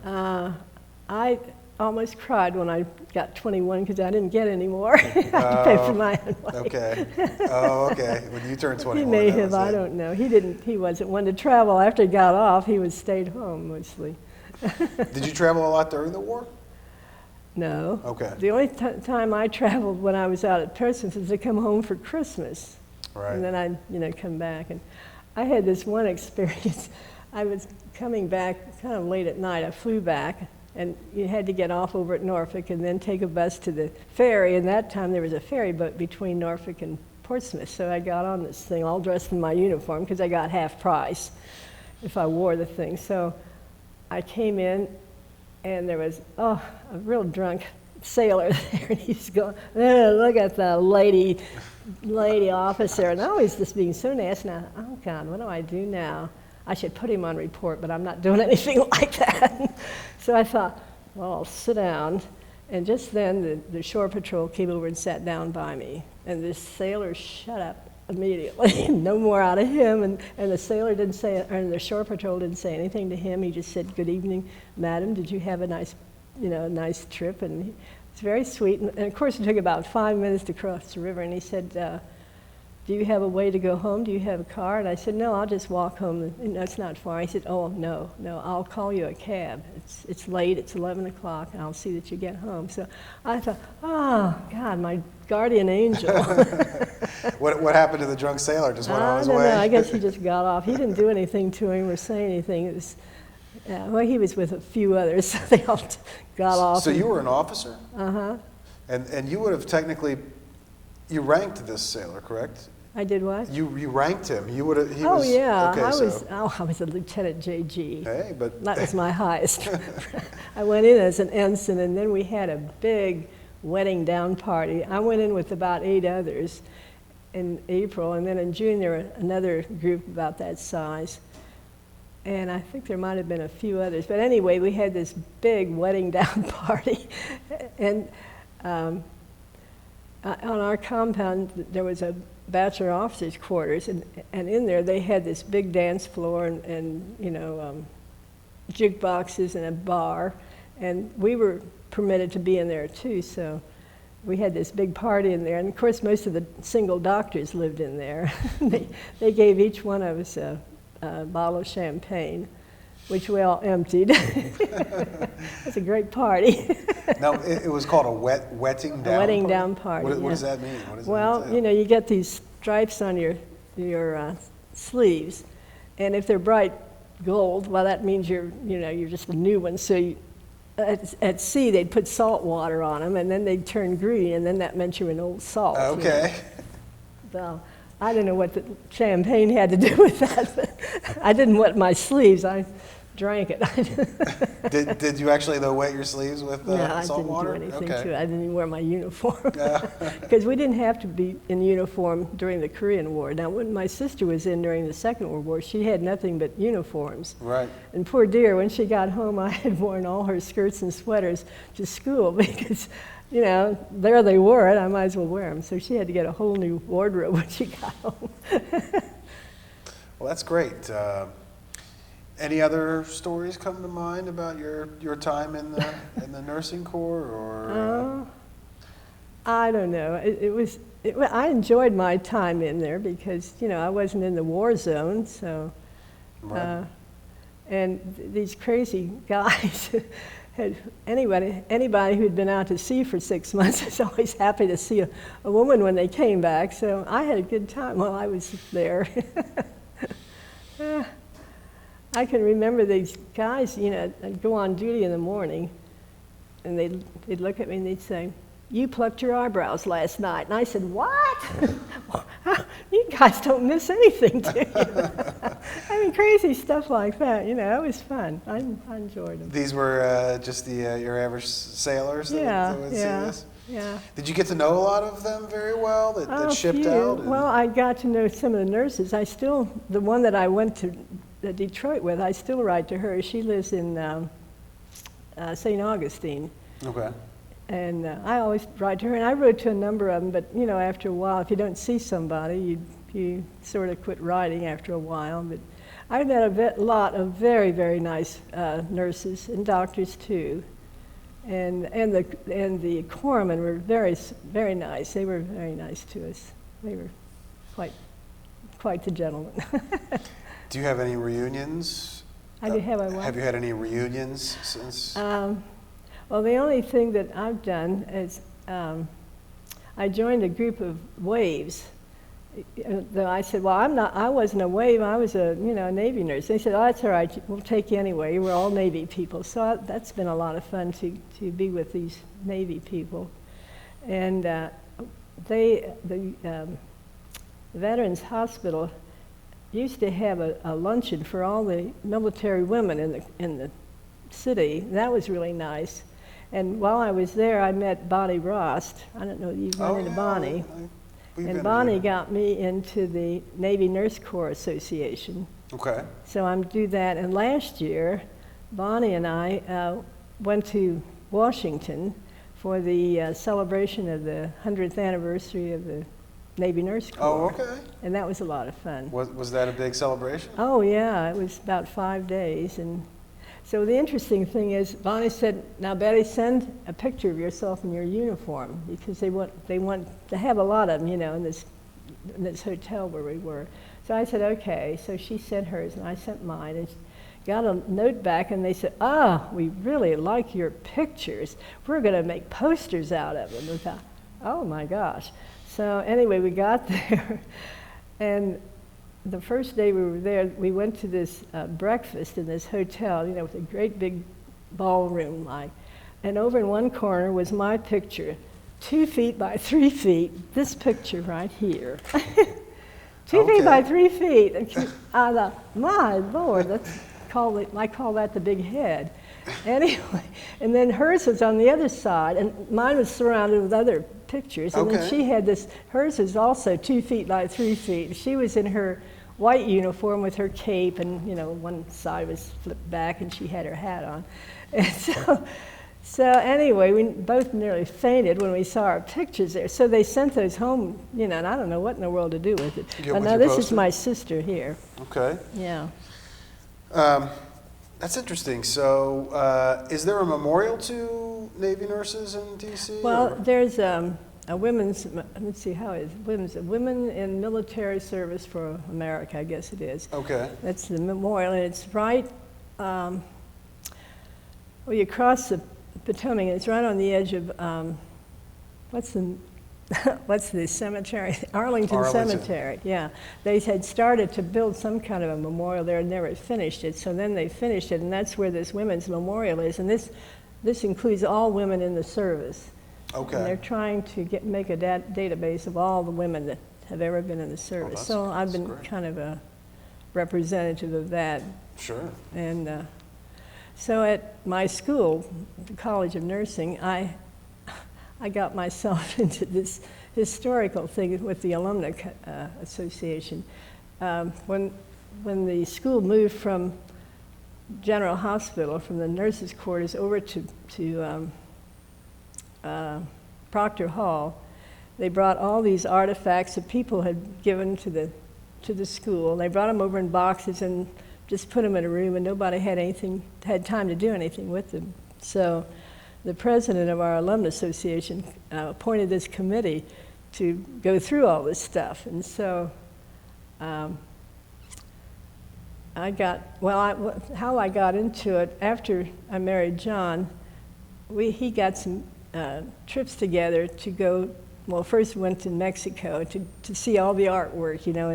Speaker 2: I almost cried when I got 21 because I didn't get any more. I had to pay for my own way.
Speaker 1: Okay. Oh, okay. When you turned 21.
Speaker 2: He may have. I don't know. He wasn't one to travel. After he got off, he stayed home mostly.
Speaker 1: Did you travel a lot during the war?
Speaker 2: No.
Speaker 1: Okay.
Speaker 2: The only time I traveled when I was out at Portsmouth was to come home for Christmas.
Speaker 1: Right.
Speaker 2: And then I'd come back. And I had this one experience. I was coming back kind of late at night. I flew back, and you had to get off over at Norfolk and then take a bus to the ferry. And that time there was a ferry boat between Norfolk and Portsmouth. So I got on this thing all dressed in my uniform because I got half price if I wore the thing. So I came in, and there was, a real drunk sailor there, and he's going, look at the lady officer. And I was just being so nasty. Now, oh God, what do I do now? I should put him on report, but I'm not doing anything like that. So I thought, well, I'll sit down. And just then the shore patrol came over and sat down by me. And this sailor shut up immediately. No more out of him. And the sailor didn't say, or the shore patrol didn't say anything to him. He just said, "Good evening, madam. Did you have a nice trip?" And it's very sweet. And of course, it took about 5 minutes to cross the river. And he said, "Do you have a way to go home? Do you have a car?" And I said, "No, I'll just walk home. It's not far." He said, "Oh, no, I'll call you a cab. It's late, it's 11 o'clock, and I'll see that you get home." So I thought, oh, God, my guardian angel.
Speaker 1: What happened to the drunk sailor? Just went on his way?
Speaker 2: No, I guess he just got off. He didn't do anything to him or say anything. It was, well, he was with a few others, so they all got off.
Speaker 1: So you were an officer?
Speaker 2: Uh-huh.
Speaker 1: And you would have technically, you ranked this sailor, correct?
Speaker 2: I did what?
Speaker 1: You ranked him. You would have.
Speaker 2: Oh yeah,
Speaker 1: okay,
Speaker 2: I was a Lieutenant JG.
Speaker 1: Hey, but
Speaker 2: that was my highest. I went in as an ensign, and then we had a big wedding down party. I went in with about 8 others in April, and then in June there were another group about that size. And I think there might have been a few others. But anyway, we had this big wedding down party. And on our compound, there was a bachelor officers' quarters. And in there, they had this big dance floor and jukeboxes and a bar. And we were permitted to be in there, too. So we had this big party in there. And, of course, most of the single doctors lived in there. They gave each one of us a bottle of champagne, which we all emptied. It was a great party.
Speaker 1: Now, it was called a wetting down
Speaker 2: wedding
Speaker 1: party?
Speaker 2: down party.
Speaker 1: What does that mean? What does
Speaker 2: well,
Speaker 1: that entail?
Speaker 2: you get these stripes on your sleeves, and if they're bright gold, well, that means you're just a new one. So at sea, they'd put salt water on them, and then they'd turn green, and then that meant you were an old salt.
Speaker 1: Okay.
Speaker 2: So I don't know what the champagne had to do with that, but I didn't wet my sleeves. I drank it.
Speaker 1: Did you actually, though, wet your sleeves with
Speaker 2: No, I
Speaker 1: salt
Speaker 2: didn't
Speaker 1: water?
Speaker 2: do anything
Speaker 1: Okay.
Speaker 2: to it. I didn't even wear my uniform. Because we didn't have to be in uniform during the Korean War. Now, when my sister was in during the Second World War, she had nothing but uniforms.
Speaker 1: Right.
Speaker 2: And poor dear, when she got home, I had worn all her skirts and sweaters to school because, you know, there they were, and I might as well wear them. So she had to get a whole new wardrobe when she got home.
Speaker 1: Well, that's great. Any other stories come to mind about your time in the nursing corps, or?
Speaker 2: I don't know. I enjoyed my time in there because, you know, I wasn't in the war zone, so.
Speaker 1: Right.
Speaker 2: And these crazy guys had anybody who'd been out to sea for 6 months was always happy to see a woman when they came back. So I had a good time while I was there. I can remember these guys, you know, I'd go on duty in the morning, and they'd look at me and they'd say, "You plucked your eyebrows last night." And I said, "What?" "You guys don't miss anything, do you?" I mean, crazy stuff like that, you know, it was fun. I enjoyed them.
Speaker 1: These were just your average sailors that would see this?
Speaker 2: Yeah.
Speaker 1: Did you get to know a lot of them very well that shipped
Speaker 2: few.
Speaker 1: out?
Speaker 2: Well, I got to know some of the nurses. The one that I went to Detroit with, I still write to her. She lives in St. Augustine.
Speaker 1: Okay.
Speaker 2: And I always write to her, and I wrote to a number of them, but, you know, after a while, if you don't see somebody, you sort of quit writing after a while. But I met a lot of very, very nice nurses and doctors, too. And the corpsmen were very, very nice. They were very nice to us. They were quite the gentlemen.
Speaker 1: Do you have any reunions?
Speaker 2: I do have a what?
Speaker 1: Have you had any reunions since?
Speaker 2: Well, the only thing that I've done is I joined a group of waves. I said, "Well, I wasn't a wave. I was a Navy nurse." They said, "Oh, that's all right. We'll take you anyway. We're all Navy people." So that's been a lot of fun to be with these Navy people. And the Veterans Hospital used to have a luncheon for all the military women in the city. That was really nice. And while I was there, I met Bonnie Rost. I don't know if you've run into Bonnie. And Bonnie got me into the Navy Nurse Corps Association.
Speaker 1: Okay.
Speaker 2: So I'm do that. And last year, Bonnie and I went to Washington for the celebration of the 100th anniversary of the Navy Nurse Corps.
Speaker 1: Oh, okay.
Speaker 2: And that was a lot of fun.
Speaker 1: Was that a big celebration?
Speaker 2: Oh, yeah. It was about 5 days. And so the interesting thing is, Bonnie said, "Now, Betty, send a picture of yourself in your uniform," because they want to have a lot of them, in this hotel where we were. So I said, "Okay." So she sent hers, and I sent mine, and got a note back, and they said, "We really like your pictures. We're going to make posters out of them." We thought, "Oh my gosh!" So anyway, we got there, and the first day we were there, we went to this breakfast in this hotel, with a great big ballroom and over in one corner was my picture, 2 feet by 3 feet, this picture right here. 2 feet by 3 feet. And I thought, my Lord, I call that the big head. Anyway, and then hers was on the other side, and mine was surrounded with other pictures. And then she had hers was also 2 feet by 3 feet. She was in her white uniform with her cape, and one side was flipped back, and she had her hat on. And so anyway, we both nearly fainted when we saw our pictures there. So they sent those home, and I don't know what in the world to do with it. Now this is my sister here.
Speaker 1: Okay.
Speaker 2: Yeah.
Speaker 1: That's interesting. So, is there a memorial to Navy nurses in D.C.?
Speaker 2: Well, there's a women's, let's see, how is it? Women in Military Service for America, I guess it is.
Speaker 1: Okay.
Speaker 2: That's the memorial, and it's right, you cross the Potomac, and it's right on the edge of, what's the cemetery? Arlington Cemetery, yeah. They had started to build some kind of a memorial there and never finished it, so then they finished it, and that's where this women's memorial is, and this includes all women in the service.
Speaker 1: Okay.
Speaker 2: And they're trying to make a database of all the women that have ever been in the service. So I've been kind of a representative of that.
Speaker 1: Sure.
Speaker 2: And So at my school, the College of Nursing, I got myself into this historical thing with the Alumni Association. When the school moved from General Hospital, from the nurses' quarters over to Proctor Hall, they brought all these artifacts that people had given to the school. They brought them over in boxes and just put them in a room, and nobody had time to do anything with them. So the president of our Alumni Association appointed this committee to go through all this stuff. And so how I got into it, after I married John, he got some trips together to go. Well, first we went to Mexico to see all the artwork, you know,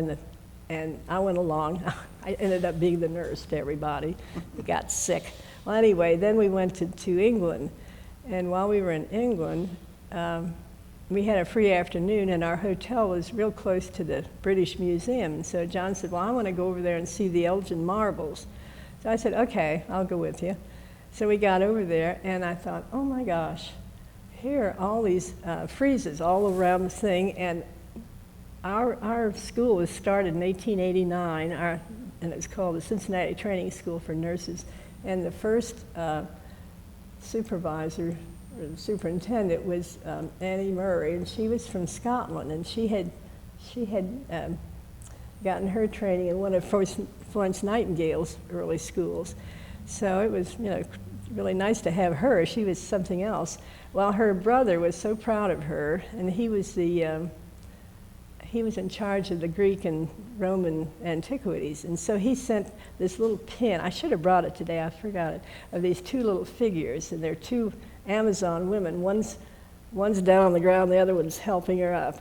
Speaker 2: and I went along. I ended up being the nurse to everybody who got sick. Well, anyway, then we went to England, and while we were in England, we had a free afternoon, and our hotel was real close to the British Museum. And so John said, well, I want to go over there and see the Elgin marbles. So I said, okay, I'll go with you. So we got over there, and I thought, oh my gosh, here are all these friezes all around the thing. And our school was started in 1889, and it's called the Cincinnati Training School for Nurses. And the first supervisor, or the superintendent, was Annie Murray, and she was from Scotland, and she had gotten her training in one of Florence Nightingale's early schools. So it was, you know, really nice to have her. She was something else. Well, her brother was so proud of her, and he was in charge of the Greek and Roman antiquities, and so he sent this little pin. I should have brought it today, I forgot it, of these two little figures, and they're two Amazon women. One's down on the ground, the other one's helping her up.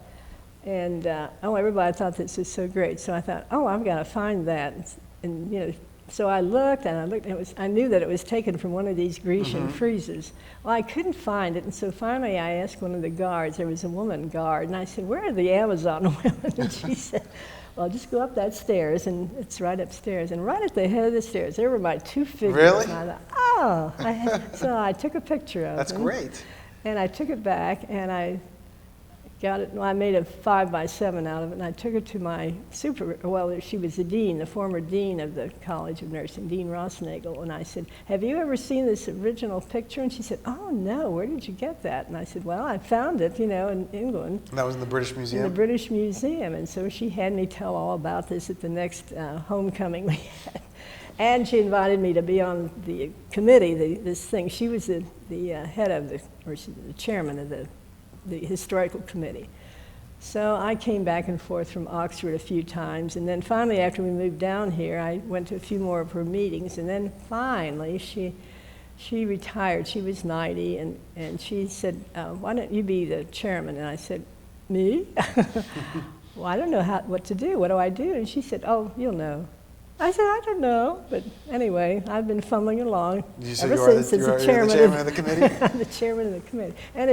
Speaker 2: And everybody thought this was so great. So I thought, I've got to find that. And you know, so I looked, and I knew that it was taken from one of these Grecian friezes. Well, I couldn't find it, and so finally I asked one of the guards. There was a woman guard, and I said, where are the Amazon women? And she said, well, just go up that stairs, and it's right upstairs. And right at the head of the stairs, there were my two figures.
Speaker 1: Really?
Speaker 2: And I thought, so I took a picture of
Speaker 1: That's
Speaker 2: them.
Speaker 1: great.
Speaker 2: And I took it back, and I got it. Well, I made a 5x7 out of it, and I took it to my she was the dean, the former dean of the College of Nursing, Dean Rossnagel. And I said, have you ever seen this original picture? And she said, oh, no, where did you get that? And I said, well, I found it, you know, in England.
Speaker 1: And that was in the British Museum?
Speaker 2: In the British Museum. And so she had me tell all about this at the next homecoming we had. And she invited me to be on the committee, this thing. She was the head of the chairman of the historical committee. So I came back and forth from Oxford a few times, and then finally after we moved down here, I went to a few more of her meetings, and then finally she retired. She was 90, and she said, why don't you be the chairman? And I said, me? Well, I don't know what to do. What do I do? And she said, oh, you'll know. I said, I don't know, but anyway, I've been fumbling along ever since as the chairman
Speaker 1: of the committee?
Speaker 2: I'm the chairman of the committee. And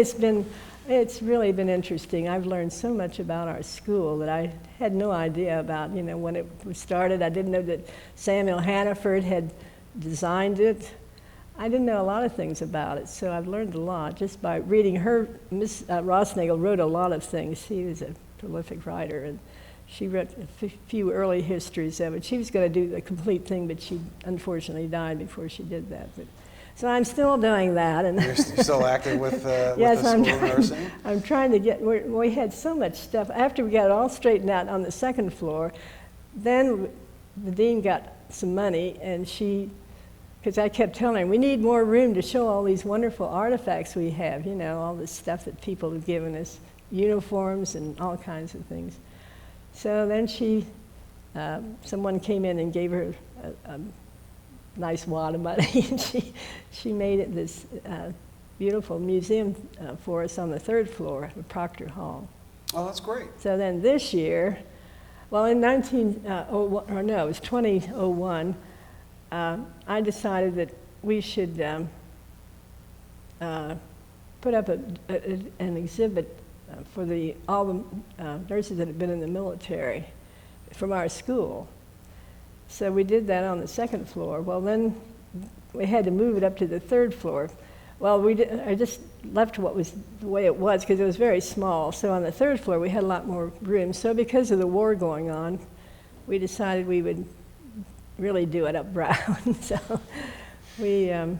Speaker 2: it's really been interesting. I've learned so much about our school that I had no idea about, you know, when it was started. I didn't know that Samuel Hannaford had designed it. I didn't know a lot of things about it, so I've learned a lot just by reading her. Miss Rossnagel wrote a lot of things. She was a prolific writer, and she wrote a few early histories of it. She was going to do the complete thing, but she unfortunately died before she did that. So I'm still doing that. And
Speaker 1: You're still active with
Speaker 2: yes,
Speaker 1: the School of Nursing?
Speaker 2: I'm trying to get, we had so much stuff. After we got it all straightened out on the second floor, then the dean got some money, and because I kept telling her, we need more room to show all these wonderful artifacts we have, you know, all this stuff that people have given us, uniforms and all kinds of things. So then someone came in and gave her a nice wad of money, and she made it this beautiful museum for us on the third floor at Proctor Hall.
Speaker 1: Oh, that's great.
Speaker 2: So then this year, well, in 2001, I decided that we should put up an exhibit for all the nurses that had been in the military from our school. So we did that on the second floor. Well, then we had to move it up to the 3rd floor. Well, I just left what was the way it was because it was very small. So on the 3rd floor, we had a lot more room. So because of the war going on, we decided we would really do it up Brown. So we have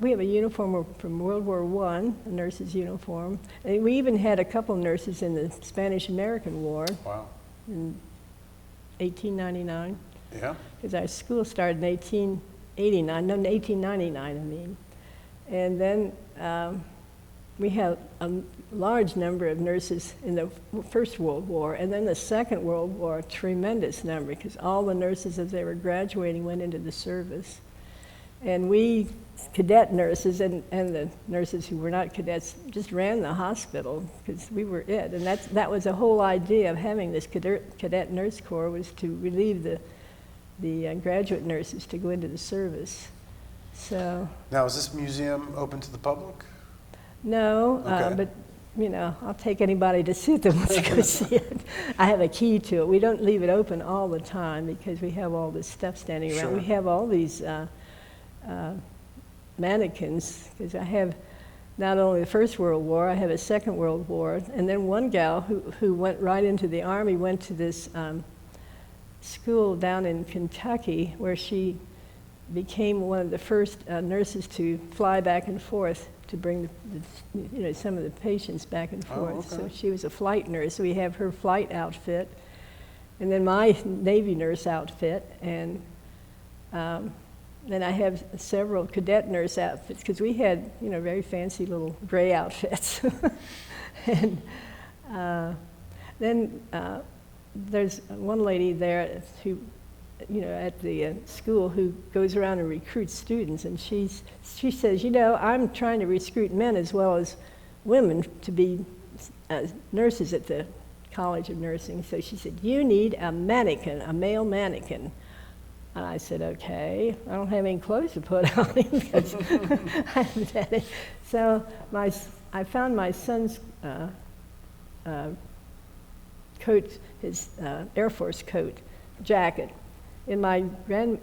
Speaker 2: a uniform from World War I, a nurse's uniform. And we even had a couple nurses in the Spanish-American War.
Speaker 1: Wow.
Speaker 2: In 1899.
Speaker 1: Yeah.
Speaker 2: Because our school started in 1899, I mean. And then we had a large number of nurses in the First World War, and then the Second World War, a tremendous number, because all the nurses, as they were graduating, went into the service. And we, cadet nurses and the nurses who were not cadets, just ran the hospital, because we were it. And that was the whole idea of having this cadet nurse corps, was to relieve the graduate nurses to go into the service. So
Speaker 1: Now, is this museum open to the public?
Speaker 2: no,
Speaker 1: Okay.
Speaker 2: but you know, I'll take anybody to see it that wants to go see it. I have a key to it. We don't leave it open all the time because we have all this stuff standing around.
Speaker 1: Sure.
Speaker 2: We have all these mannequins, because I have not only the First World War, I have a Second World War, and then one gal who went right into the Army went to this school down in Kentucky where she became one of the first nurses to fly back and forth to bring some of the patients back and forth.
Speaker 1: Oh, okay.
Speaker 2: So she was a flight nurse. We have her flight outfit, and then my Navy nurse outfit, and then I have several cadet nurse outfits, because we had very fancy little gray outfits. And then there's one lady there who, at the school, who goes around and recruits students, and she says, I'm trying to recruit men as well as women to be nurses at the College of Nursing. So she said, you need a mannequin, a male mannequin. And I said, okay. I don't have any clothes to put on him because I haven't had it. So I found my son's coat, his Air Force coat, jacket, in my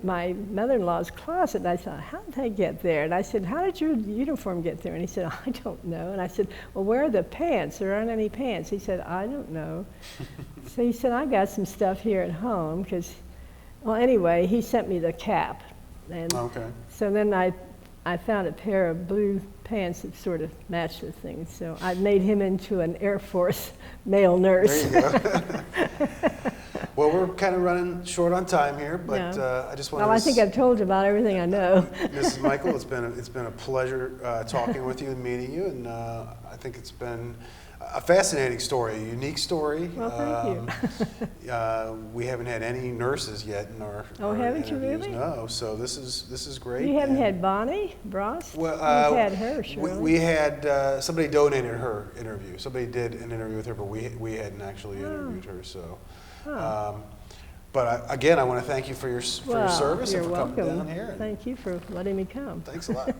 Speaker 2: mother-in-law's closet. And I thought, how did they get there? And I said, how did your uniform get there? And he said, I don't know. And I said, well, where are the pants? There aren't any pants. He said, I don't know. So he said, I got some stuff here at home, because, well, anyway, he sent me the cap. And
Speaker 1: Okay.
Speaker 2: so then I found a pair of blue pants that sort of matched the thing. So I made him into an Air Force male nurse.
Speaker 1: There you go. Well, we're kind of running short on time here, but
Speaker 2: Yeah.
Speaker 1: I just wanted
Speaker 2: Well,
Speaker 1: to
Speaker 2: I think I've told you about everything I know.
Speaker 1: Mrs. Michael, it's been a pleasure talking with you and meeting you, and I think it's been a fascinating story, a unique story.
Speaker 2: Well, thank
Speaker 1: you. We haven't had any nurses yet in our
Speaker 2: Oh, haven't you
Speaker 1: interviews.
Speaker 2: really?
Speaker 1: No, so this is great.
Speaker 2: You haven't
Speaker 1: and-
Speaker 2: had Bonnie Brost?
Speaker 1: Well,
Speaker 2: You've had her, surely.
Speaker 1: we had somebody donated her interview. Somebody did an interview with her, but we hadn't actually interviewed her. So, but again, I want to thank you for your service
Speaker 2: You're
Speaker 1: and for coming
Speaker 2: welcome.
Speaker 1: down here. And
Speaker 2: Thank you for letting me come.
Speaker 1: thanks a lot.